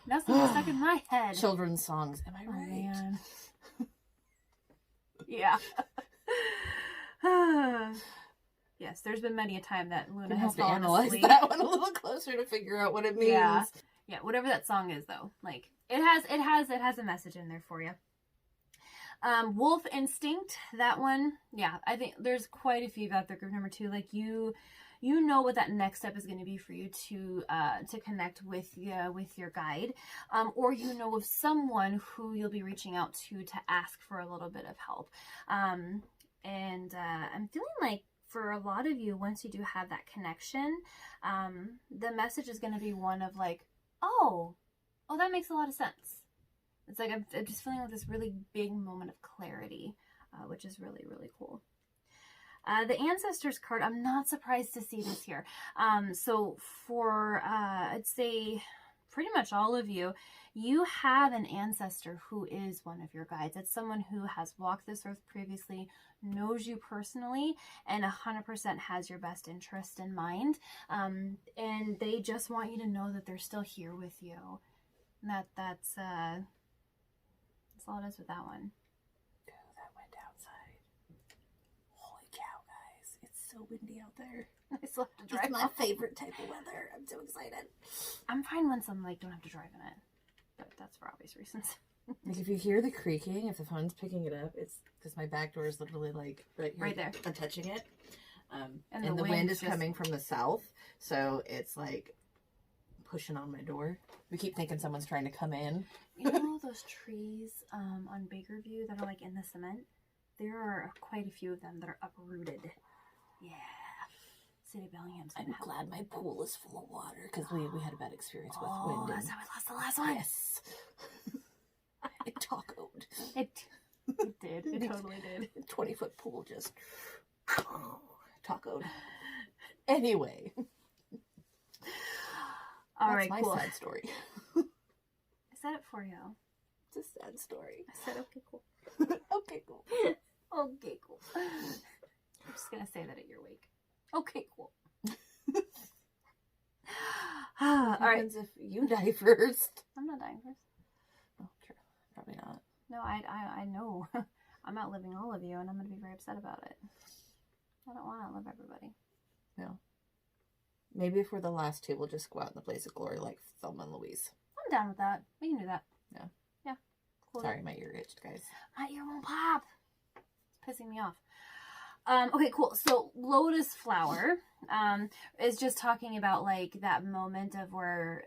S1: Now something's stuck in my head.
S2: Children's songs. Am I right?
S1: Man. Yeah. Yes, there's been many a time that Luna has
S2: to analyze that one a little closer to figure out what it means.
S1: Yeah, whatever that song is, though, like, it has a message in there for you. Wolf Instinct, that one, yeah, I think there's quite a few out there. Group number 2, like, you know what that next step is going to be for you to connect with your guide, or you know of someone who you'll be reaching out to ask for a little bit of help. And I'm feeling like for a lot of you, once you do have that connection, the message is going to be one of like, oh, that makes a lot of sense. It's like I'm just feeling like this really big moment of clarity, which is really, really cool. The Ancestors card, I'm not surprised to see this here. So for, I'd say pretty much all of you, you have an ancestor who is one of your guides. It's someone who has walked this earth previously, knows you personally, and 100% has your best interest in mind. And they just want you to know that they're still here with you. And that's all it is with that one.
S2: Oh, that wind outside. Holy cow, guys. It's so windy out there.
S1: I still have to drive.
S2: It's my favorite type of weather. I'm so excited.
S1: I'm fine once I'm like, don't have to drive in it. But that's for obvious reasons.
S2: Like, if you hear the creaking, if the phone's picking it up, it's because my back door is literally like right
S1: there.
S2: I'm touching it.
S1: And
S2: the wind is coming from the south, so it's like pushing on my door. We keep thinking someone's trying to come in.
S1: You know those trees on Bakerview that are like in the cement? There are quite a few of them that are uprooted. Yeah. City of Bellingham's.
S2: I'm glad my pool is full of water because we had a bad experience with wind.
S1: Oh, that's how we lost the last one.
S2: Yes. It tacoed.
S1: It did. It totally did.
S2: 20-foot pool just tacoed. Anyway.
S1: All right,
S2: my
S1: cool.
S2: sad story.
S1: I said it for you.
S2: It's a sad story.
S1: I said, okay, cool.
S2: Okay, cool.
S1: Okay, cool. I'm just going to say that at your wake. Okay, cool.
S2: All right. If you die first.
S1: I'm not dying first.
S2: Oh, true. Probably not.
S1: No, I know. I'm outliving all of you, and I'm going to be very upset about it. I don't want to outlive everybody.
S2: No. Maybe if we're the last two, we'll just go out in the blaze of glory like Thelma and Louise.
S1: I'm down with that. We can do that.
S2: Yeah.
S1: Yeah. Cool.
S2: Sorry, my ear itched, guys.
S1: My ear won't pop. It's pissing me off. Okay, cool. So lotus flower is just talking about like that moment of where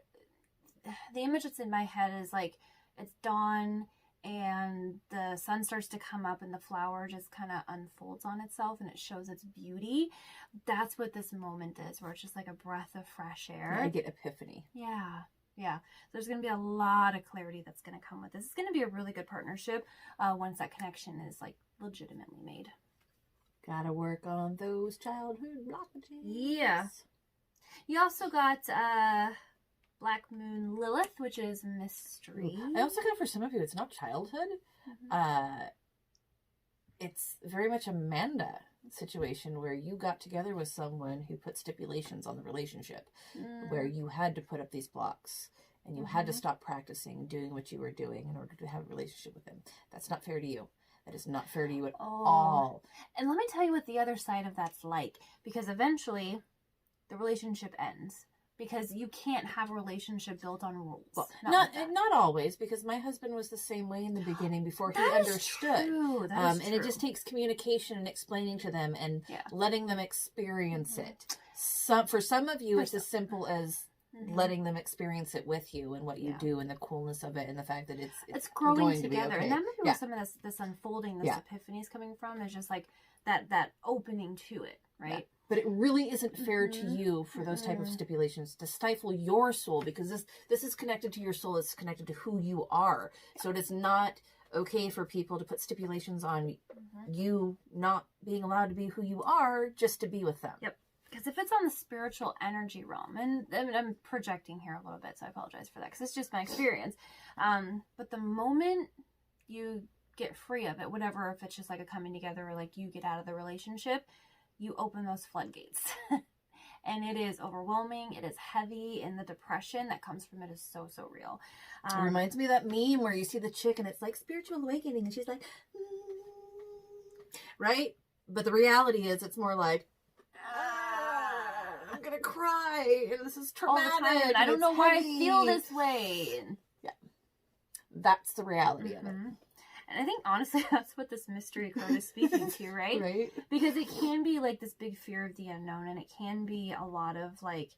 S1: the image that's in my head is like it's dawn and the sun starts to come up and the flower just kind of unfolds on itself and it shows its beauty. That's what this moment is, where it's just like a breath of fresh air.
S2: I get epiphany.
S1: Yeah. Yeah. There's going to be a lot of clarity that's going to come with this. It's going to be a really good partnership once that connection is like legitimately made.
S2: Gotta work on those childhood blockages.
S1: Yeah. You also got Black Moon Lilith, which is mystery.
S2: I also got, for some of you, it's not childhood. It's very much a Manda situation where you got together with someone who put stipulations on the relationship, where you had to put up these blocks and you had to stop practicing doing what you were doing in order to have a relationship with him. That's not fair to you. That is not fair to you at all.
S1: And let me tell you what the other side of that's like, because eventually the relationship ends. Because you can't have a relationship built on rules.
S2: Well, not always, because my husband was the same way in the beginning before he understood.
S1: True. That is true.
S2: And it just takes communication and explaining to them and letting them experience it. For some of you, it's as simple as letting them experience it with you and what you do and the coolness of it and the fact that it's
S1: growing
S2: going
S1: together.
S2: To be okay.
S1: And that might be where some of this unfolding, this epiphany is coming from. Is just like that opening to it, right?
S2: Yeah. But it really isn't fair to you for those type of stipulations to stifle your soul, because this is connected to your soul. It's connected to who you are. So it is not okay for people to put stipulations on you not being allowed to be who you are just to be with them.
S1: Yep. Because if it's on the spiritual energy realm, and I'm projecting here a little bit, so I apologize for that, because it's just my experience. But the moment you get free of it, whatever, if it's just like a coming together or like you get out of the relationship, you open those floodgates. And it is overwhelming. It is heavy. And the depression that comes from it is so, so real.
S2: It reminds me of that meme where you see the chick and it's like spiritual awakening. And she's like, right? But the reality is it's more like, I'm going to cry. And this is traumatic.
S1: All the time, and I don't know why I feel this way.
S2: Yeah. That's the reality of it.
S1: And I think, honestly, that's what this mystery card is speaking to, right?
S2: Right.
S1: Because it can be, like, this big fear of the unknown, and it can be a lot of, like,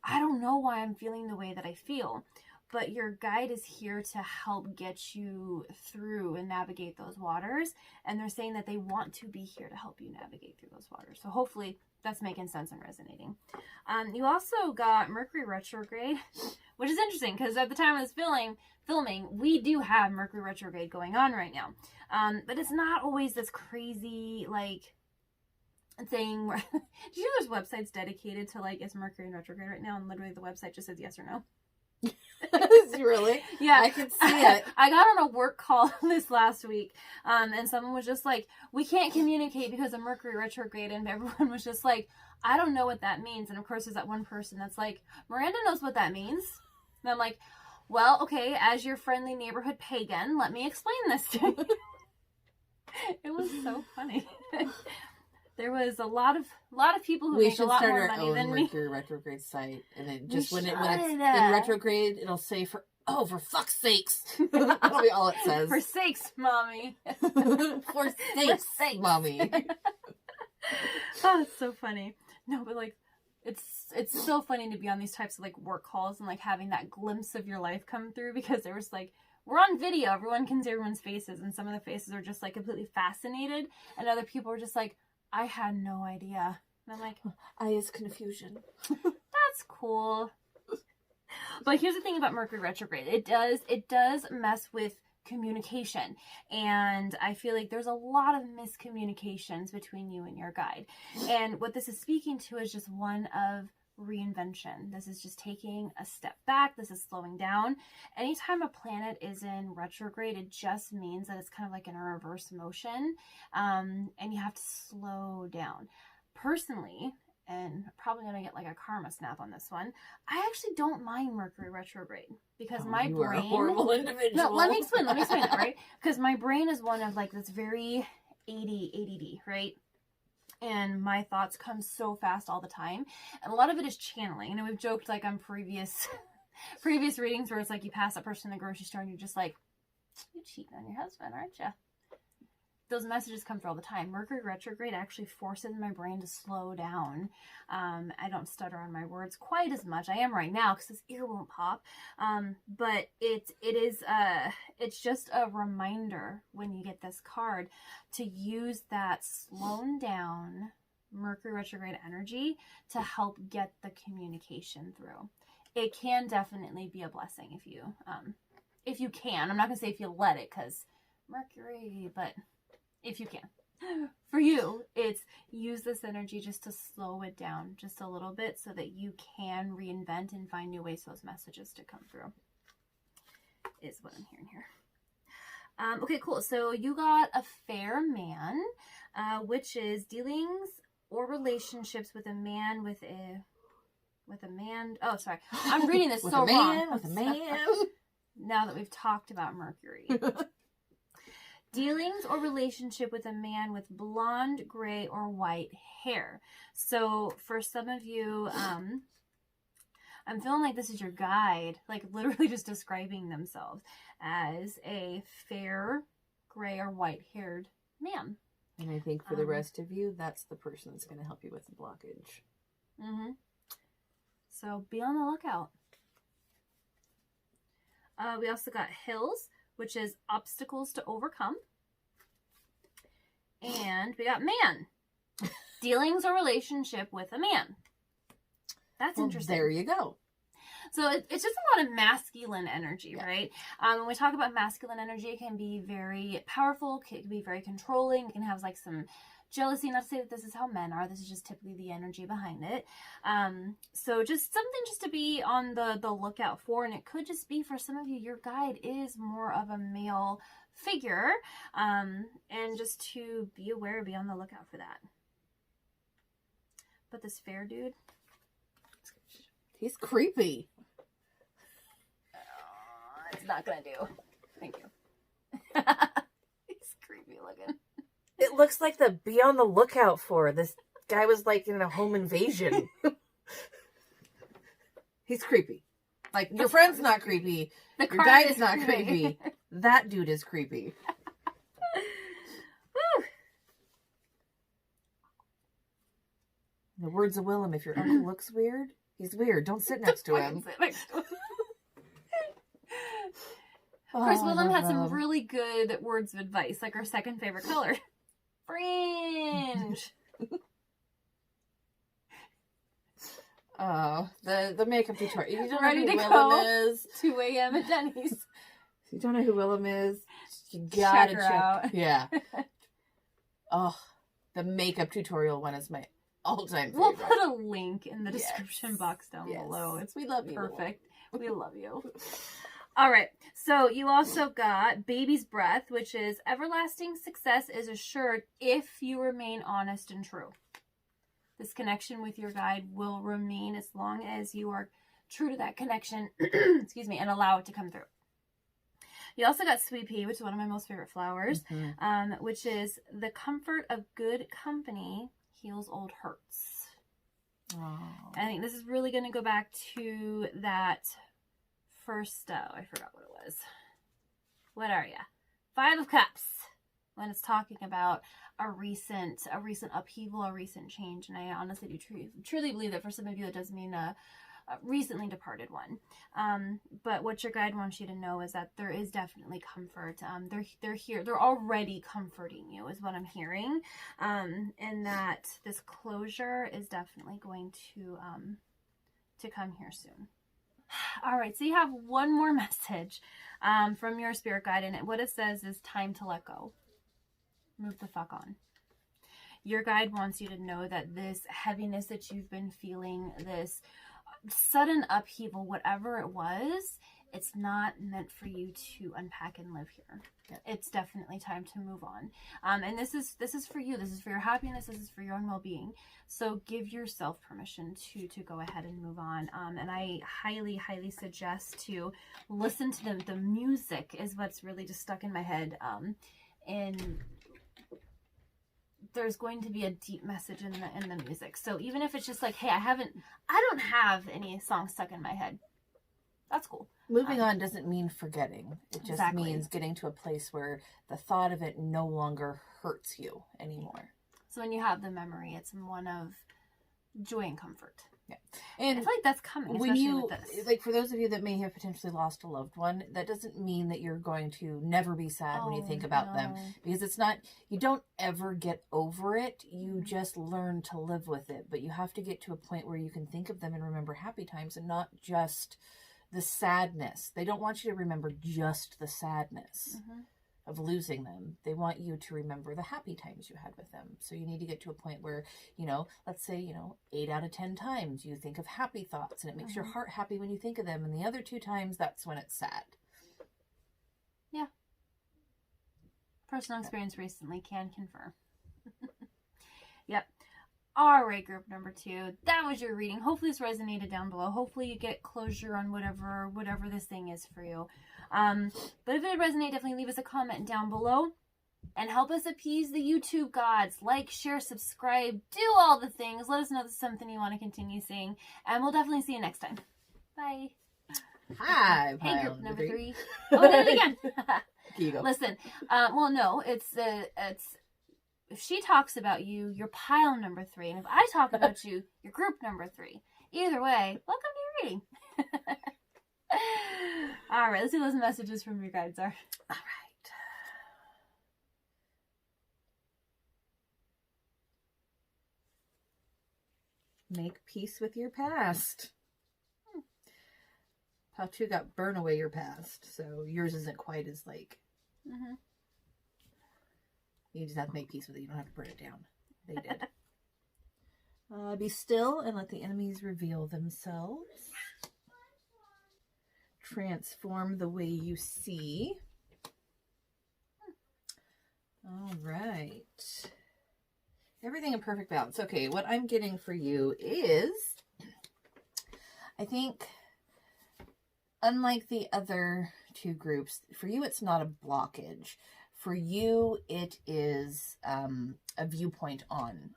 S1: I don't know why I'm feeling the way that I feel. But your guide is here to help get you through and navigate those waters. And they're saying that they want to be here to help you navigate through those waters. So hopefully that's making sense and resonating. You also got Mercury retrograde, which is interesting because at the time of this filming, we do have Mercury retrograde going on right now. But it's not always this crazy, like, thing where... Do you know there's websites dedicated to, like, is Mercury in retrograde right now? And literally the website just says yes or no.
S2: Really?
S1: Yeah.
S2: I can see it.
S1: I got on a work call this last week, and someone was just like, we can't communicate because of Mercury retrograde, and everyone was just like, I don't know what that means. And of course there's that one person that's like, Miranda knows what that means. And I'm like, well, okay, as your friendly neighborhood pagan, let me explain this to you. It was so funny. There was a lot of people who make a lot more money than me. We should start our own
S2: Mercury retrograde site, and then just when it's in retrograde, it'll say for fuck's sakes. That'll be all it says.
S1: For sakes, mommy.
S2: For sakes, mommy.
S1: Oh, it's so funny. No, but like, it's so funny to be on these types of like work calls and like having that glimpse of your life come through, because there was like, we're on video, everyone can see everyone's faces, and some of the faces are just like completely fascinated, and other people are just like, I had no idea. And I'm like,
S2: I is confusion.
S1: That's cool. But here's the thing about Mercury retrograde. It does mess with communication. And I feel like there's a lot of miscommunications between you and your guide. And what this is speaking to is just one of reinvention. This is just taking a step back. This is slowing down. Anytime a planet is in retrograde, it just means that it's kind of like in a reverse motion, and you have to slow down. Personally, and I'm probably gonna get like a karma snap on this one, I actually don't mind Mercury retrograde, because my brain...
S2: are a horrible individual.
S1: No, let me explain that, right? Because my brain is one of like this very ADD, right? And my thoughts come so fast all the time. And a lot of it is channeling. And we've joked like on previous readings where it's like you pass that person in the grocery store and you're just like, you're cheating on your husband, aren't you? those messages come through all the time. Mercury retrograde actually forces my brain to slow down. I don't stutter on my words quite as much. I am right now because this ear won't pop. But it's just a reminder when you get this card to use that slowed down Mercury retrograde energy to help get the communication through. It can definitely be a blessing if you can. I'm not gonna say if you let it, because Mercury, but if you can. For you, it's use this energy just to slow it down just a little bit so that you can reinvent and find new ways for those messages to come through, is what I'm hearing here. Okay, cool. So you got a fair man, which is dealings or relationships with a man with a man. Oh, sorry. I'm reading this so wrong.
S2: With a man.
S1: Now that we've talked about Mercury. Dealings or relationship with a man with blonde, gray, or white hair. So for some of you, I'm feeling like this is your guide, like literally just describing themselves as a fair, gray, or white-haired man.
S2: And I think for the rest of you, that's the person that's going to help you with the blockage.
S1: Mm-hmm. So be on the lookout. We also got hills, which is obstacles to overcome. And we got man. Dealings or relationship with a man. That's interesting.
S2: There you go.
S1: So it's just a lot of masculine energy, right? When we talk about masculine energy, it can be very powerful. It can be very controlling. It can have like some jealousy. Not to say that this is how men are. This is just typically the energy behind it. So just something just to be on the lookout for. And it could just be for some of you, your guide is more of a male figure. And just to be aware, be on the lookout for that. But this fair dude,
S2: he's creepy.
S1: It's not gonna do. Thank you. He's creepy looking.
S3: It looks like the be on the lookout for. This guy was like in a home invasion.
S2: He's creepy. Like, your friend's not creepy. Your guide's not creepy. That dude is creepy.
S1: Woo.
S2: In the words of Willem, if your uncle looks weird, he's weird. Don't sit next to him.
S1: Of course, Willem had some really good words of advice, like our second favorite color. Fringe.
S2: Oh, the makeup tutorial. You don't
S1: Ready
S2: know who
S1: to
S2: Willem
S1: go.
S2: is.
S1: 2 a.m. at Denny's.
S2: If you don't know who Willem is, you gotta
S1: Check her
S2: check.
S1: out.
S2: Yeah. Oh, the makeup tutorial one is my all-time favorite.
S1: We'll put a link in the description box down below. It's
S2: we love you.
S1: perfect. We love you. All right. So you also got baby's breath, which is everlasting success is assured if you remain honest and true. This connection with your guide will remain as long as you are true to that connection, excuse me, and allow it to come through. You also got sweet pea, which is one of my most favorite flowers, which is the comfort of good company heals old hurts.
S2: Oh.
S1: I think this is really going to go back to that first, I forgot what it was. What are ya? 5 of Cups. When it's talking about a recent upheaval, a recent change. And I honestly do truly believe that for some of you, it does mean a recently departed one. But what your guide wants you to know is that there is definitely comfort. They're here. They're already comforting you is what I'm hearing. And that this closure is definitely going to come here soon. All right. So you have one more message from your spirit guide. And what it says is time to let go. Move the fuck on. Your guide wants you to know that this heaviness that you've been feeling, this sudden upheaval, whatever it was, it's not meant for you to unpack and live here.
S2: Yep.
S1: It's definitely time to move on. And this is for you. This is for your happiness. This is for your own well-being. So give yourself permission to go ahead and move on. And I highly, highly suggest to listen to the music is what's really just stuck in my head. And there's going to be a deep message in the music. So even if it's just like, hey, I don't have any songs stuck in my head. That's cool.
S2: Moving on doesn't mean forgetting. It just
S1: Exactly.
S2: means getting to a place where the thought of it no longer hurts you anymore.
S1: So when you have the memory, it's one of joy and comfort.
S2: Yeah.
S1: I
S2: And
S1: feel like that's coming,
S2: when
S1: especially
S2: you,
S1: with this.
S2: like, for those of you that may have potentially lost a loved one, that doesn't mean that you're going to never be sad when you think about them. Because it's not, you don't ever get over it. You just learn to live with it. But you have to get to a point where you can think of them and remember happy times and not just the sadness. They don't want you to remember just the sadness of losing them. They want you to remember the happy times you had with them. So you need to get to a point where, let's say, 8 out of 10 times you think of happy thoughts and it makes your heart happy when you think of them. And the other 2 times, that's when it's sad.
S1: Yeah. Personal experience recently can confirm. Yep. All right, group number 2. That was your reading. Hopefully this resonated down below. Hopefully you get closure on whatever this thing is for you. But if it did resonate, definitely leave us a comment down below and help us appease the YouTube gods. Like, share, subscribe, do all the things. Let us know if it's something you want to continue seeing. And we'll definitely see you next time. Bye.
S2: Hi.
S1: Hey, group number 3. Oh, did it again.
S2: Here you go.
S1: Listen, well, no, it's if she talks about you, you're pile number 3. And if I talk about you, you're group number 3. Either way, welcome to your reading. All right, let's see what those messages from your guides are.
S2: All right. Make peace with your past. Pile 2 got burn away your past. So yours isn't quite as like... You just have to make peace with it. You don't have to burn it down. They did. Be still and let the enemies reveal themselves. Transform the way you see. All right. Everything in perfect balance. Okay, what I'm getting for you is, I think, unlike the other 2 groups, for you it's not a blockage. For you, it is a viewpoint on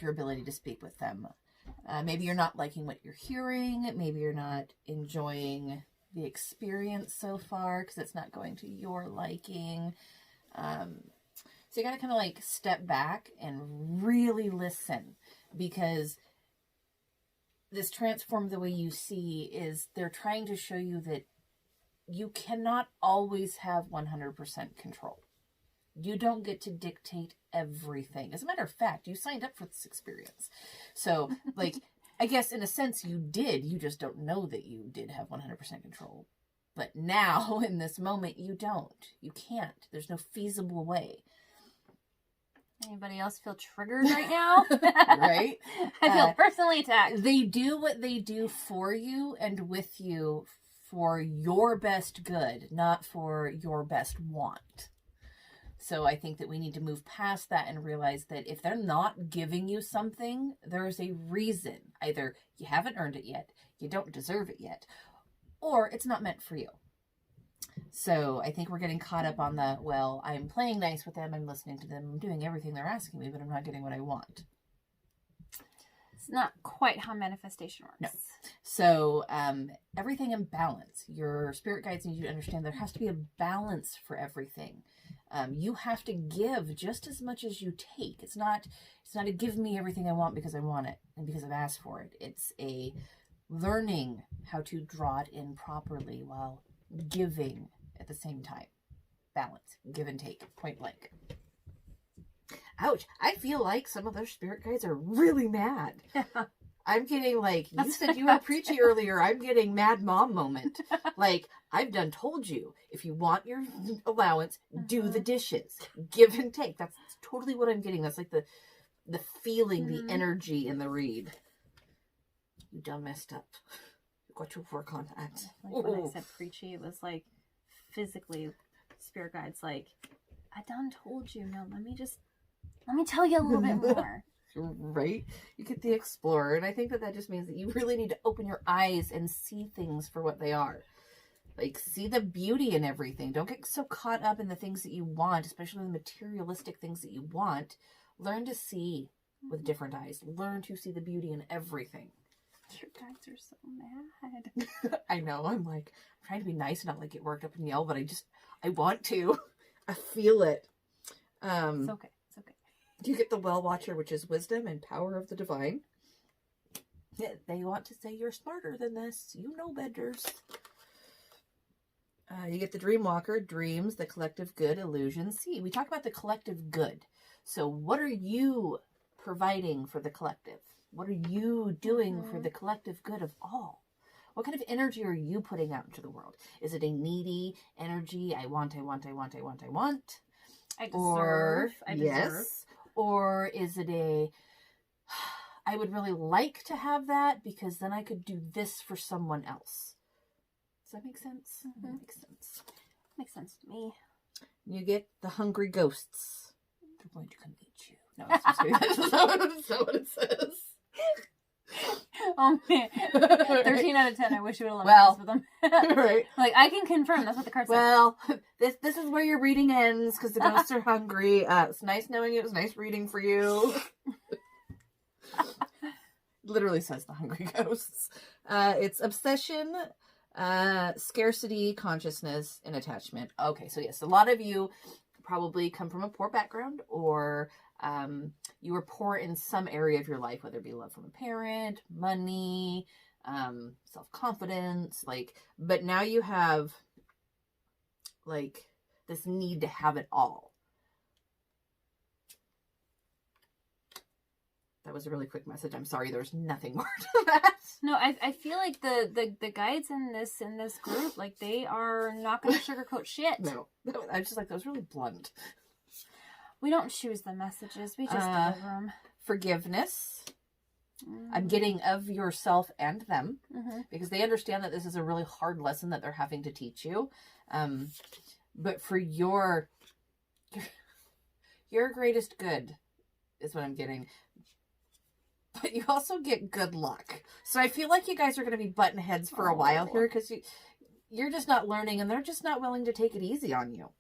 S2: your ability to speak with them. Maybe you're not liking what you're hearing. Maybe you're not enjoying the experience so far because it's not going to your liking. So you got to kind of like step back and really listen, because this transform the way you see is they're trying to show you that you cannot always have 100% control. You don't get to dictate everything. As a matter of fact, you signed up for this experience. So, like, I guess in a sense you did. You just don't know that you did have 100% control. But now, in this moment, you don't. You can't. There's no feasible way.
S1: Anybody else feel triggered right now?
S2: Right?
S1: I feel personally attacked.
S2: They do what they do for you and with you for your best good, not for your best want. So I think that we need to move past that and realize that if they're not giving you something, there's a reason. Either you haven't earned it yet, you don't deserve it yet, or it's not meant for you. So I think we're getting caught up on the, well, I'm playing nice with them, I'm listening to them, I'm doing everything they're asking me, but I'm not getting what I want.
S1: It's not quite how manifestation works.
S2: No. So everything in balance. Your spirit guides need you to understand there has to be a balance for everything. You have to give just as much as you take. It's not a give me everything I want because I want it and because I've asked for it. It's a learning how to draw it in properly while giving at the same time. Balance, give and take, point blank. Ouch, I feel like some of those spirit guides are really mad. I'm getting like, you said you were preachy earlier, I'm getting mad mom moment. Like, I've done told you, if you want your allowance, do the dishes. Give and take. That's totally what I'm getting. That's like the feeling, the energy in the read. You done messed up. You got to work on that.
S1: Like when I said preachy, it was like physically, spirit guides like, I done told you. No, let me tell you a little bit more.
S2: Right? You get the explorer. And I think that just means that you really need to open your eyes and see things for what they are. Like, see the beauty in everything. Don't get so caught up in the things that you want, especially the materialistic things that you want. Learn to see with different eyes. Learn to see the beauty in everything.
S1: Your guides are so mad.
S2: I know. I'm like, I'm trying to be nice and not like get worked up and yell, but I want to. I feel it.
S1: It's okay. It's okay.
S2: You get the Well Watcher, which is wisdom and power of the divine. Yeah, they want to say you're smarter than this. You know betters. You get the Dream Walker, dreams, the collective good, illusions. See, we talk about the collective good. So what are you providing for the collective? What are you doing for the collective good of all? What kind of energy are you putting out into the world? Is it a needy energy? I want.
S1: I deserve.
S2: Or,
S1: I deserve.
S2: yes. Or is it a, I would really like to have that because then I could do this for someone else. Does that make sense?
S1: Mm-hmm.
S2: That makes sense.
S1: Makes sense to me.
S2: You get the hungry ghosts. They're going to come eat you. No, it's just kidding. That's not what it says.
S1: Oh man, 13 out of 10. I wish you would have
S2: Well,
S1: left with them.
S2: Right.
S1: Like I can confirm that's what the card says.
S2: Well, this is where your reading ends because the ghosts are hungry. It's nice knowing you. It was nice reading for you. Literally says the hungry ghosts. It's obsession, scarcity, consciousness, and attachment. Okay, so yes, a lot of you probably come from a poor background or you were poor in some area of your life, whether it be love from a parent, money, self-confidence, but now you have this need to have it all. That was a really quick message. I'm sorry, there's nothing more to that.
S1: No, I feel like the guides in this group, they are not going to sugarcoat shit.
S2: No, I was just that was really blunt.
S1: We don't choose the messages. We just deliver them. Forgiveness.
S2: I'm getting of yourself and them because they understand that this is a really hard lesson that they're having to teach you. But for your greatest good is what I'm getting. But you also get good luck. So I feel like you guys are going to be button heads for a while here because you're just not learning and they're just not willing to take it easy on you.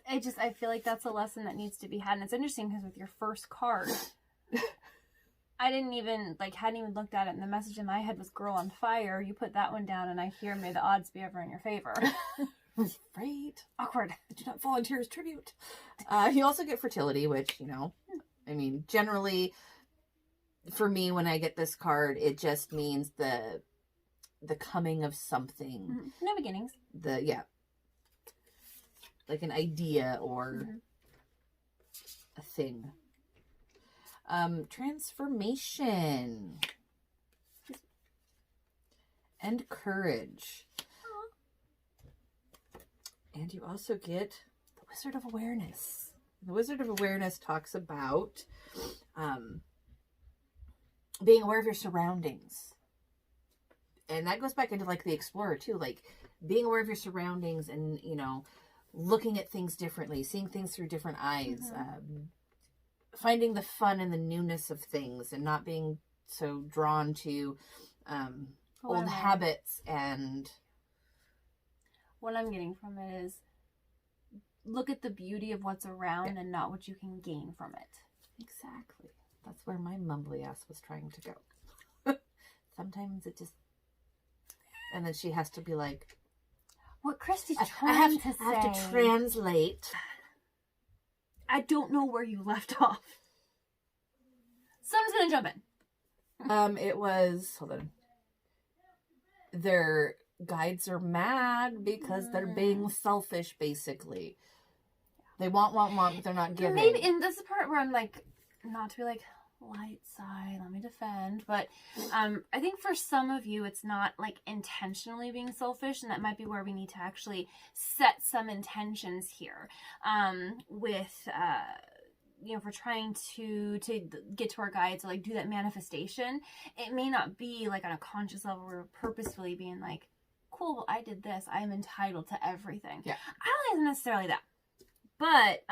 S1: I feel like that's a lesson that needs to be had. And it's interesting because with your first card, I didn't even, hadn't even looked at it. And the message in my head was girl on fire. You put that one down and I hear may the odds be ever in your favor.
S2: Right.
S1: Awkward.
S2: Do not volunteer as tribute. You also get fertility, which, generally for me, when I get this card, it just means the coming of something.
S1: Mm-hmm. No beginnings.
S2: Like an idea or a thing. Transformation. And courage. And you also get the Wizard of Awareness. The Wizard of Awareness talks about being aware of your surroundings. And that goes back into the Explorer too. Being aware of your surroundings and, looking at things differently, seeing things through different eyes, finding the fun and the newness of things and not being so drawn to old habits. And
S1: what I'm getting from it is look at the beauty of what's around and not what you can gain from it.
S2: Exactly. That's where my mumbly ass was trying to go. Sometimes it just... And then she has to be like...
S1: What Kristi's trying to say...
S2: I have to translate.
S1: I don't know where you left off. Someone's gonna jump in.
S2: It was... Hold on. Their guides are mad because they're being selfish, basically. They want, but they're not giving.
S1: Maybe, and this is the part where I'm not to be light side, let me defend, but I think for some of you it's not intentionally being selfish, and that might be where we need to actually set some intentions here with if we're trying to get to our guides, or do that manifestation. It may not be on a conscious level. We're purposefully being cool, well, I did this, I'm entitled to everything. I don't think it's necessarily that, but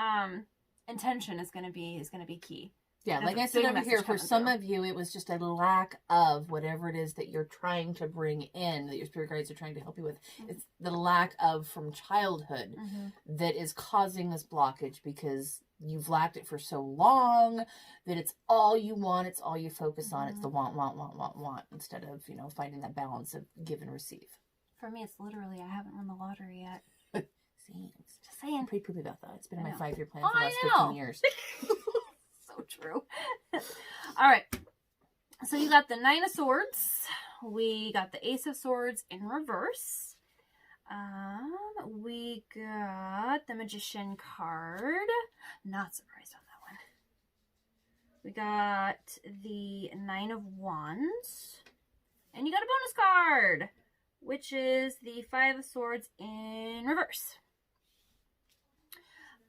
S1: intention is going to be key.
S2: Yeah, like I said over here, for some of you, it was just a lack of whatever it is that you're trying to bring in, that your spirit guides are trying to help you with. It's the lack of from childhood that is causing this blockage because you've lacked it for so long that it's all you want, it's all you focus on, it's the want, instead of, finding that balance of give and receive.
S1: For me, it's literally, I haven't won the lottery yet.
S2: See,
S1: Just saying.
S2: I'm pretty poopy about that. It's been in my 5-year plan
S1: Oh,
S2: for the last 15 years.
S1: So true. All right. So you got the 9 of Swords. We got the Ace of Swords in reverse. We got the Magician card. Not surprised on that one. We got the 9 of Wands. And you got a bonus card, which is the 5 of Swords in reverse.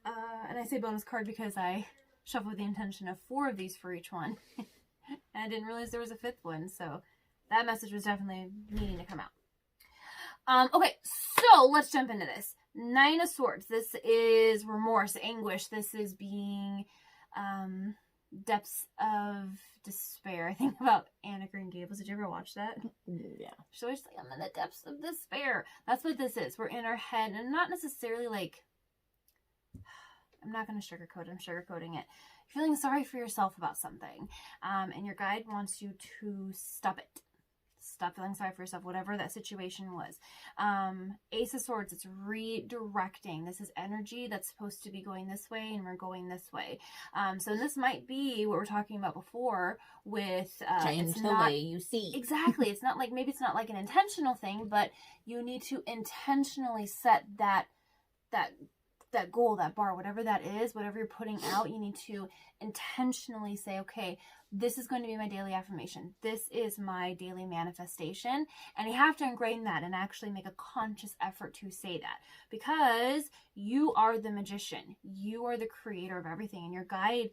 S1: And I say bonus card because I shuffled with the intention of 4 of these for each one. And I didn't realize there was a 5th one, so that message was definitely needing to come out. Okay, so let's jump into this. 9 of Swords. This is remorse, anguish. This is being depths of despair. I think about Anna Green Gables. Did you ever watch that?
S2: Yeah.
S1: She's always like, I'm in the depths of despair. That's what this is. We're in our head, and not necessarily like, I'm not going to sugarcoat it. I'm sugarcoating it. You're feeling sorry for yourself about something, and your guide wants you to stop it. Stop feeling sorry for yourself, whatever that situation was. Ace of Swords, it's redirecting. This is energy that's supposed to be going this way, and we're going this way. So this might be what we're talking about before with
S2: change the way you see.
S1: Exactly. It's not like, maybe it's not like an intentional thing, but you need to intentionally set that goal, that bar, whatever that is, whatever you're putting out, you need to intentionally say, okay, this is going to be my daily affirmation. This is my daily manifestation. And you have to ingrain that and actually make a conscious effort to say that, because you are the magician. You are the creator of everything, and your guide,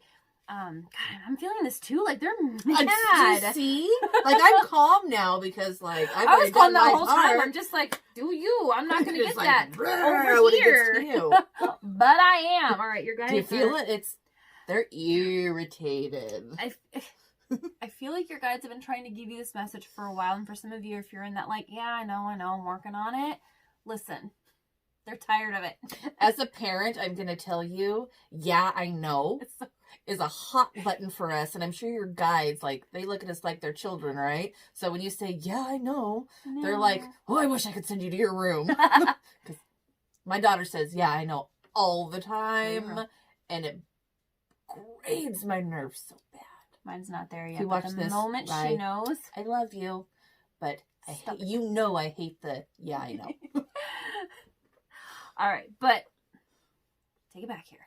S1: God, I'm feeling this too. Like, they're mad.
S2: See? Like, I'm calm now because, like,
S1: I was calm the whole time. I'm just like, do you? I'm not going to get
S2: like,
S1: that over here. But I am. All right, your guys.
S2: Do you feel it? They're irritated.
S1: I feel like your guides have been trying to give you this message for a while. And for some of you, if you're in that, like, yeah, I know, I'm working on it. Listen, they're tired of it.
S2: As a parent, I'm going to tell you, yeah, I know, is a hot button for us. And I'm sure your guides, like, they look at us like they're children, right? So when you say, yeah, I know, they're like, oh, I wish I could send you to your room. Because my daughter says, yeah, I know, all the time. And it grades my nerves so bad.
S1: Mine's not there yet.
S2: You watch the
S1: moment she knows,
S2: I love you, but I hate the, yeah, I know.
S1: All right, but take it back here.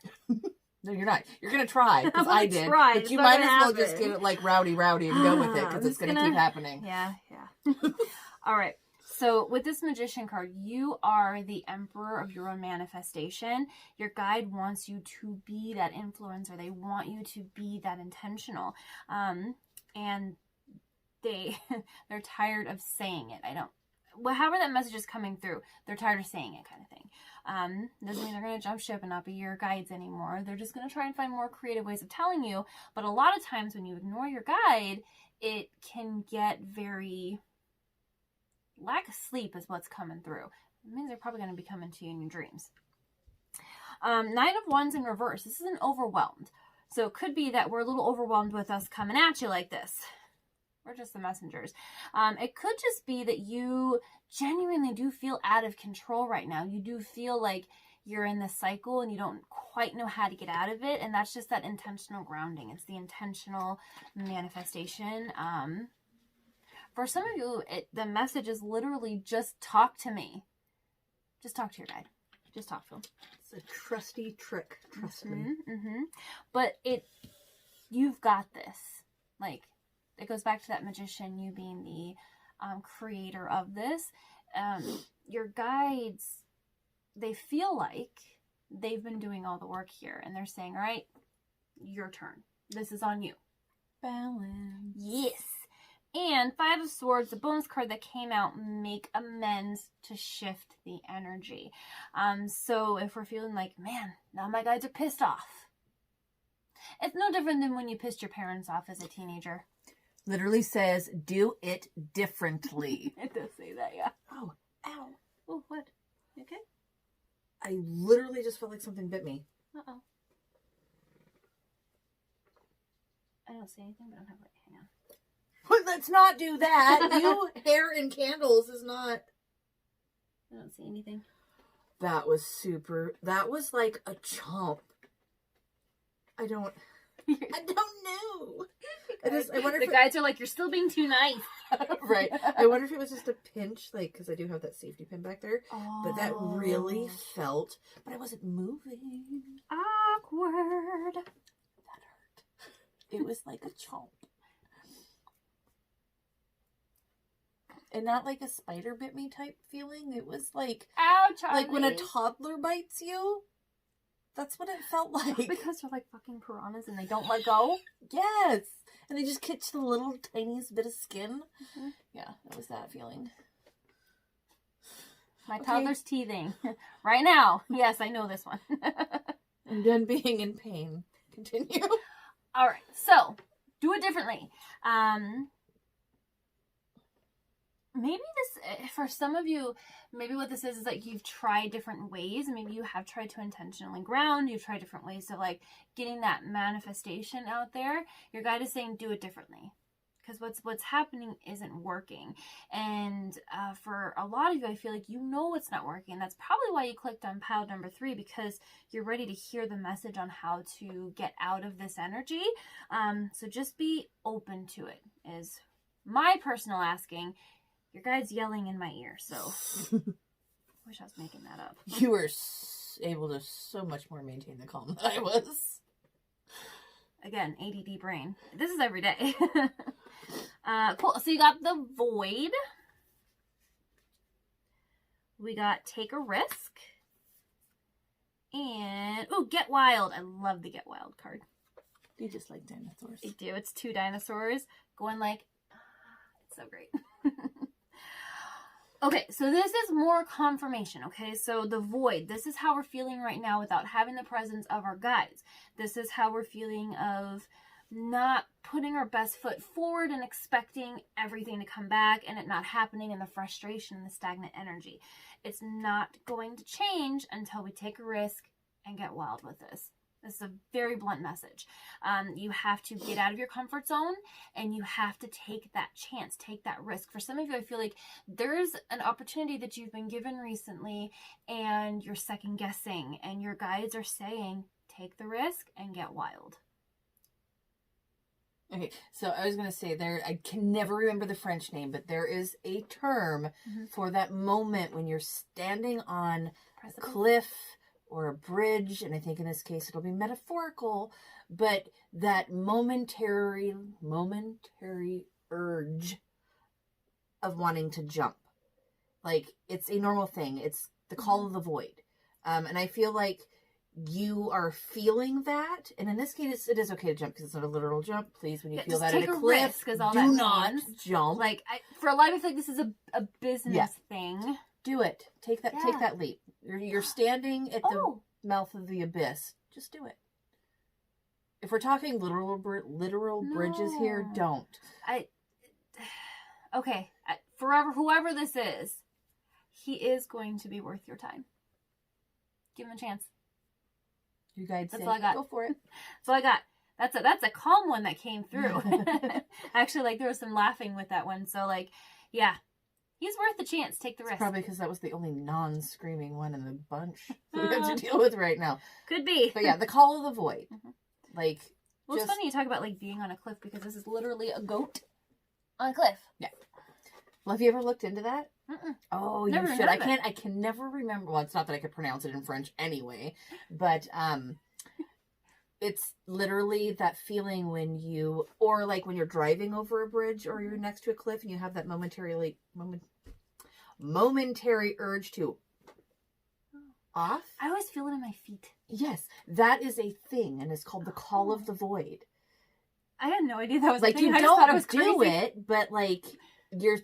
S2: No, you're not. You're going to try, because I did.
S1: Try.
S2: But you might as well just get it like rowdy and go with it, because it's going to keep happening.
S1: Yeah. All right. So with this Magician card, you are the emperor of your own manifestation. Your guide wants you to be that influencer. They want you to be that intentional. And they're tired of saying it. However that message is coming through, they're tired of saying it, kind of thing. Doesn't mean they're going to jump ship and not be your guides anymore. They're just going to try and find more creative ways of telling you. But a lot of times when you ignore your guide, it can get very... lack of sleep is what's coming through. It means they're probably going to be coming to you in your dreams. 9 of Wands in reverse. This is an overwhelmed. So it could be that we're a little overwhelmed with us coming at you like this. We're just the messengers. It could just be that you genuinely do feel out of control right now. You do feel like you're in this cycle and you don't quite know how to get out of it. And that's just that intentional grounding. It's the intentional manifestation. For some of you, the message is literally just talk to me. Just talk to your guide. Just talk to him.
S2: It's a trusty trick. Trust me.
S1: But you've got this. Like, it goes back to that magician, you being the creator of this. Your guides, they feel like they've been doing all the work here. And they're saying, all right, your turn. This is on you.
S2: Balance.
S1: Yes. And 5 of Swords, the bonus card that came out, make amends to shift the energy. So if we're feeling like, man, now my guides are pissed off. It's no different than when you pissed your parents off as a teenager.
S2: Literally says, do it differently.
S1: It does say that, yeah.
S2: Oh, ow.
S1: Oh, what? You okay?
S2: I literally just felt like something bit me.
S1: Uh-oh. I don't see anything, but I don't have it. Hang on.
S2: But let's not do that. You hair and candles is not.
S1: I don't see anything.
S2: That was super. That was like a chomp. I don't know. I wonder
S1: The
S2: if
S1: guides are like, you're still being too nice.
S2: right. I wonder if it was just a pinch, like, because I do have that safety pin back there.
S1: Oh.
S2: But that really felt, but I wasn't moving.
S1: Awkward.
S2: That hurt. It was like a chomp. And not like a spider bit me type feeling. It was like,
S1: Ouch,
S2: like when a toddler bites you. That's what it felt like.
S1: Because they're like fucking piranhas and they don't let go.
S2: Yes. And they just catch the little tiniest bit of skin.
S1: Mm-hmm.
S2: Yeah, it was that feeling.
S1: My toddler's teething. Right now. Yes, I know this one.
S2: I'm done being in pain. Continue.
S1: All right. So, do it differently. Maybe this, for some of you, maybe what this is like you've tried different ways. Maybe you have tried to intentionally ground. You've tried different ways of like getting that manifestation out there. Your guide is saying do it differently. Because what's happening isn't working. And for a lot of you, I feel like you know it's not working. That's probably why you clicked on pile number 3, because you're ready to hear the message on how to get out of this energy. So just be open to it is my personal asking. Your guide's yelling in my ear, so wish I was making that up.
S2: You were able to so much more maintain the calm than I was.
S1: Again, ADD brain. This is every day. Cool. So you got the void. We got take a risk. And, oh, get wild. I love the get wild card.
S2: You just like dinosaurs.
S1: I do. It's 2 dinosaurs going like, it's so great. Okay, so this is more confirmation, okay? So the void, this is how we're feeling right now without having the presence of our guides. This is how we're feeling of not putting our best foot forward and expecting everything to come back and it not happening, and the frustration and the stagnant energy. It's not going to change until we take a risk and get wild with this. This is a very blunt message. You have to get out of your comfort zone and you have to take that chance, take that risk. For some of you, I feel like there's an opportunity that you've been given recently and you're second guessing and your guides are saying, take the risk and get wild.
S2: Okay, so I was going to say I can never remember the French name, but there is a term for that moment when you're standing on a cliff or a bridge, and I think in this case it'll be metaphorical, but that momentary urge of wanting to jump. Like, it's a normal thing. It's the call of the void. And I feel like you are feeling that, and in this case it is okay to jump because it's not a literal jump. Please, when you feel that at a cliff,
S1: risk, all
S2: do
S1: that
S2: not
S1: means.
S2: jump.
S1: Like, for a lot of you, I feel like this is a business thing.
S2: Do it. Take that leap. You're standing at the mouth of the abyss. Just do it. If we're talking literal bridges here, don't.
S1: Whoever this is, he is going to be worth your time. Give him a chance.
S2: You guys
S1: That's all I got.
S2: Go for it.
S1: That's all I got. That's a calm one that came through. Actually, like, there was some laughing with that one. So, like, yeah. He's worth the chance. Take the risk.
S2: Probably because that was the only non-screaming one in the bunch that we have to deal with right now.
S1: Could be.
S2: But yeah, the call of the void. Like,
S1: well, it's funny you talk about like being on a cliff because this is literally a goat on a cliff.
S2: Yeah. Well, have you ever looked into that?
S1: Mm-mm.
S2: Oh,
S1: Never
S2: you should. I can never remember. Well, it's not that I could pronounce it in French anyway, but it's literally that feeling when you, or like when you're driving over a bridge or you're next to a cliff and you have that momentary urge to off.
S1: I always feel it in my feet.
S2: Yes, that is a thing, and it's called the call of the void.
S1: I had no idea that was
S2: like
S1: a thing.
S2: You
S1: I
S2: don't
S1: just thought it was
S2: do
S1: crazy.
S2: it, but like you're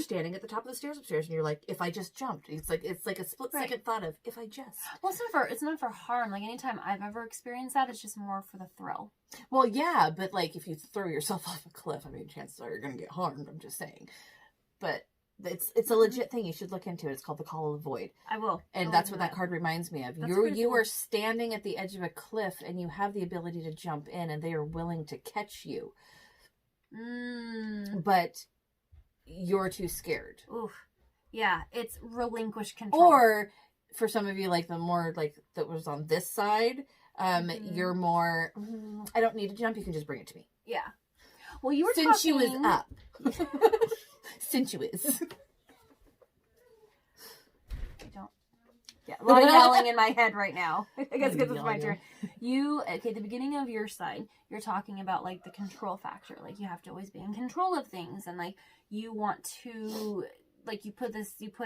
S2: standing at the top of the stairs upstairs, and you're like, if I just jumped, it's like a split second thought of if I just.
S1: Well, it's not for harm. Like anytime I've ever experienced that, it's just more for the thrill.
S2: Well, yeah, but like if you throw yourself off a cliff, I mean, chances are you're gonna get harmed. I'm just saying, but It's a legit thing. You should look into it. It's called the Call of the Void.
S1: I will.
S2: And that's what that card reminds me of. You are standing at the edge of a cliff and you have the ability to jump in and they are willing to catch you. But you're too scared.
S1: Oof. Yeah, it's relinquish control.
S2: Or for some of you, like the more like that was on this side, you're more, I don't need to jump. You can just bring it to me.
S1: Yeah. Well, you were
S2: Since
S1: talking...
S2: you is up. Since you is.
S1: I don't... Yeah, a lot of yelling in my head right now. I guess because it's my turn. At the beginning of your side, you're talking about, like, the control factor. Like, you have to always be in control of things. And, like, you want to... Like, you put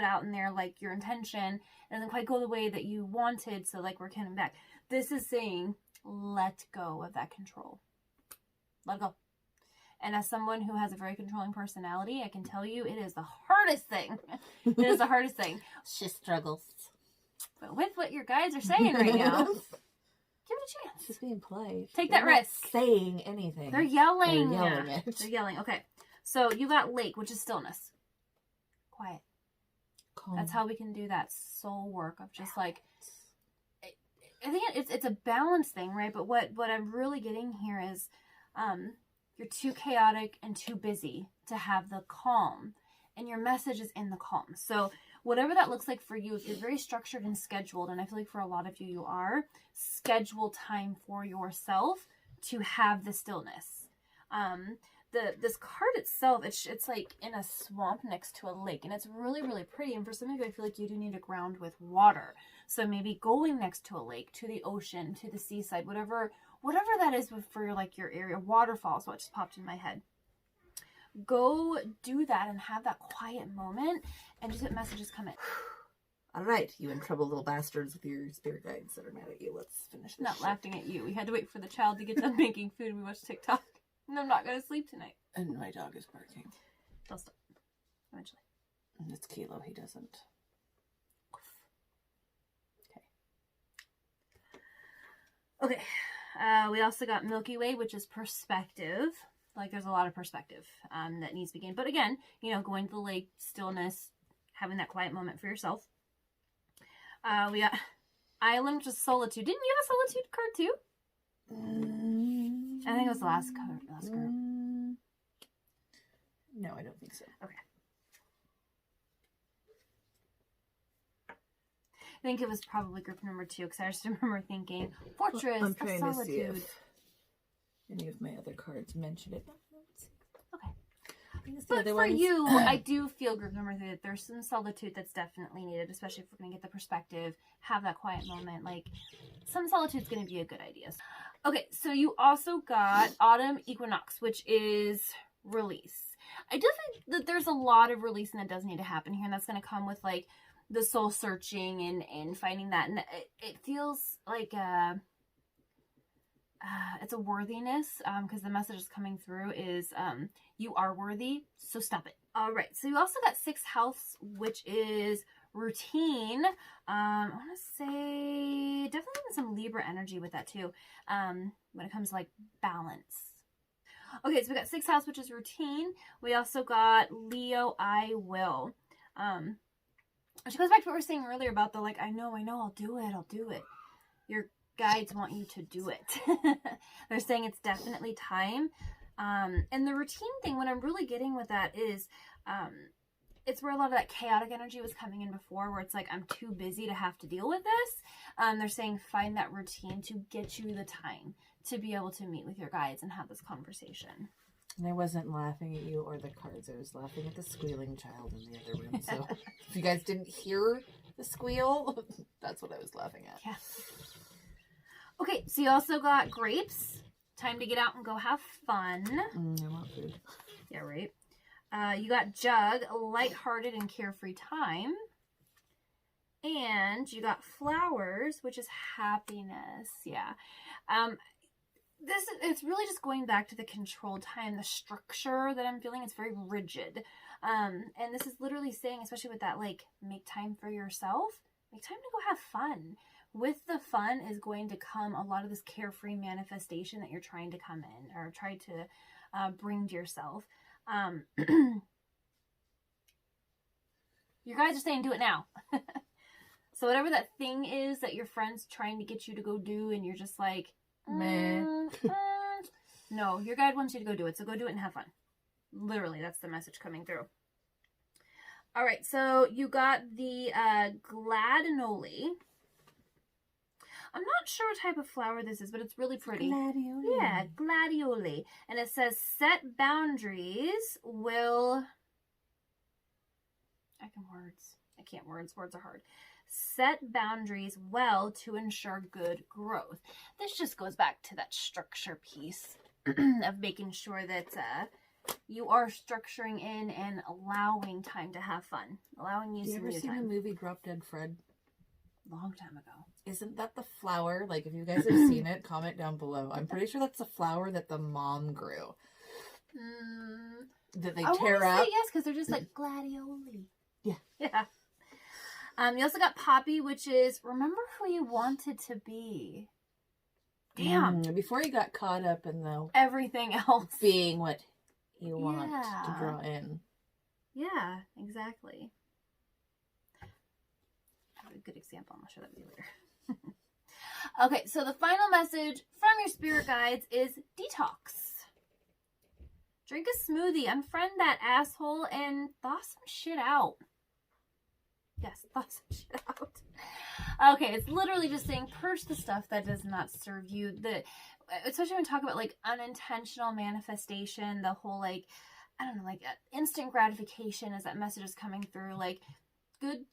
S1: out in there, like, your intention, and it doesn't quite go the way that you wanted, so, like, we're coming back. This is saying, let go of that control. Let it go. And as someone who has a very controlling personality, I can tell you it is the hardest thing. It is the hardest thing.
S2: She struggles.
S1: But with what your guides are saying right now, give it a chance.
S2: She's being polite.
S1: Take that risk.
S2: Saying anything.
S1: They're yelling.
S2: They're yelling it.
S1: They're yelling. Okay. So you got lake, which is stillness. Quiet.
S2: Calm.
S1: That's how we can do that soul work of just like, I think it's a balance thing, right? But what I'm really getting here is, you're too chaotic and too busy to have the calm, and your message is in the calm. So whatever that looks like for you, if you're very structured and scheduled, and I feel like for a lot of you are, schedule time for yourself to have the stillness. This card itself, it's like in a swamp next to a lake, and it's really, really pretty. And for some of you, I feel like you do need to ground with water. So maybe going next to a lake, to the ocean, to the seaside, whatever that is for like your area. Waterfall, so it just popped in my head. Go do that and have that quiet moment, and just let messages come in.
S2: All right, you in trouble, little bastards, with your spirit guides that are mad at you. Let's finish this.
S1: Not laughing at you. We had to wait for the child to get done making food. We watched TikTok. And I'm not going to sleep tonight.
S2: And my dog is barking.
S1: They'll stop eventually.
S2: And it's Kilo. He doesn't.
S1: Okay. We also got Milky Way, which is perspective. Like, there's a lot of perspective that needs to be gained. But again, going to the lake, stillness, having that quiet moment for yourself. We got Island, which is solitude. Didn't you have a solitude card too? I think it was the last group.
S2: No, I don't think so.
S1: Okay. I think it was probably group number 2, because I just remember thinking, Fortress
S2: I'm
S1: of
S2: trying
S1: Solitude.
S2: to see if any of my other cards mention it.
S1: Okay. But for you, I do feel group number 3 that there's some solitude that's definitely needed, especially if we're going to get the perspective, have that quiet moment. Like, some solitude's going to be a good idea. Okay, so you also got Autumn Equinox, which is release. I do think that there's a lot of releasing that does need to happen here, and that's going to come with, like, the soul searching and finding that. And it feels like it's a worthiness, because the message is coming through is you are worthy, so stop it. All right, so you also got 6th house, which is routine. I want to say definitely some Libra energy with that too, when it comes to like balance. Okay, so we got 6th house, which is routine. We also got Leo, I will. Which goes back to what we were saying earlier about the, like, I know, I'll do it. Your guides want you to do it. They're saying it's definitely time. And the routine thing, what I'm really getting with that is, it's where a lot of that chaotic energy was coming in before, where it's like, I'm too busy to have to deal with this. They're saying find that routine to get you the time to be able to meet with your guides and have this conversation.
S2: And I wasn't laughing at you or the cards. I was laughing at the squealing child in the other room. So if you guys didn't hear the squeal, that's what I was laughing at.
S1: Yeah. Okay, so you also got grapes. Time to get out and go have fun.
S2: I want food.
S1: Yeah, right. You got jug, lighthearted and carefree time. And you got flowers, which is happiness. Yeah. It's really just going back to the controlled time, the structure that I'm feeling. It's very rigid. And this is literally saying, especially with that, like, make time for yourself. Make time to go have fun. With the fun is going to come a lot of this carefree manifestation that you're trying to come in or try to bring to yourself. Your guides are saying do it now. So whatever that thing is that your friend's trying to get you to go do and you're just like,
S2: meh.
S1: No, your guide wants you to go do it. So go do it and have fun. Literally, that's the message coming through. All right, so you got the gladinoli. I'm not sure what type of flower this is, but it's really pretty.
S2: Gladioli.
S1: Yeah, gladioli. And it says set boundaries will... I can't words. Words are hard. Set boundaries well to ensure good growth. This just goes back to that structure piece of making sure that you are structuring in and allowing time to have fun. Allowing you
S2: You
S1: some
S2: ever
S1: new
S2: seen the
S1: time.
S2: movie Drop Dead Fred?
S1: Long time ago.
S2: Isn't that the flower? Like, if you guys have seen it, comment down below. I'm pretty sure that's the flower that the mom grew. That they tear up.
S1: Yes, because they're just like gladioli.
S2: Yeah.
S1: Yeah. You also got Poppy, which is remember who you wanted to be. Damn.
S2: Before you got caught up in the
S1: Everything else.
S2: being what you want to
S1: Yeah.
S2: draw in.
S1: Yeah, exactly. I have a good example. I'll show that with you later. Okay, so the final message from your spirit guides is detox. Drink a smoothie, unfriend that asshole, and thaw some shit out. Yes, thaw some shit out. Okay, it's literally just saying purge the stuff that does not serve you. Especially when we talk about like unintentional manifestation, the whole like, I don't know, like instant gratification as that message is coming through. Like good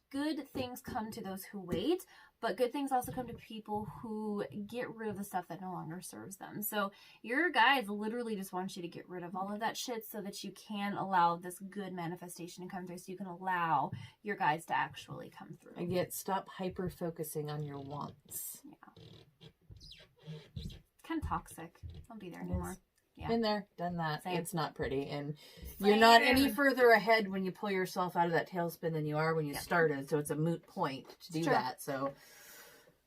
S1: things come to those who wait, but good things also come to people who get rid of the stuff that no longer serves them. So your guides literally just want you to get rid of all of that shit so that you can allow this good manifestation to come through, so you can allow your guides to actually come through.
S2: I get stop hyper focusing on your wants.
S1: Yeah. It's kind of toxic. Don't be there anymore. Yeah.
S2: Been there, done that.
S1: Same.
S2: It's not pretty. And you're not any further ahead when you pull yourself out of that tailspin than you are when you started. So it's a moot point to do that. So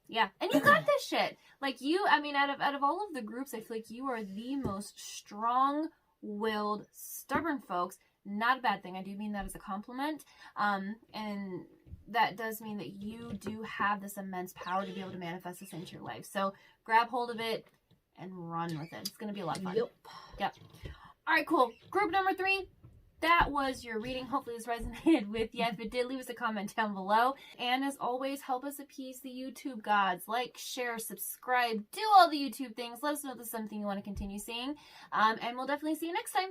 S1: yeah. And you got this shit. Like you, I mean, out of all of the groups, I feel like you are the most strong-willed, stubborn folks. Not a bad thing. I do mean that as a compliment. And that does mean that you do have this immense power to be able to manifest this into your life. So grab hold of it and run with it. It's going to be a lot of fun. Yep. All right, cool. Group number 3. That was your reading. Hopefully this resonated with you. If it did, leave us a comment down below. And as always, help us appease the YouTube gods. Like, share, subscribe, do all the YouTube things. Let us know if this is something you want to continue seeing. And we'll definitely see you next time.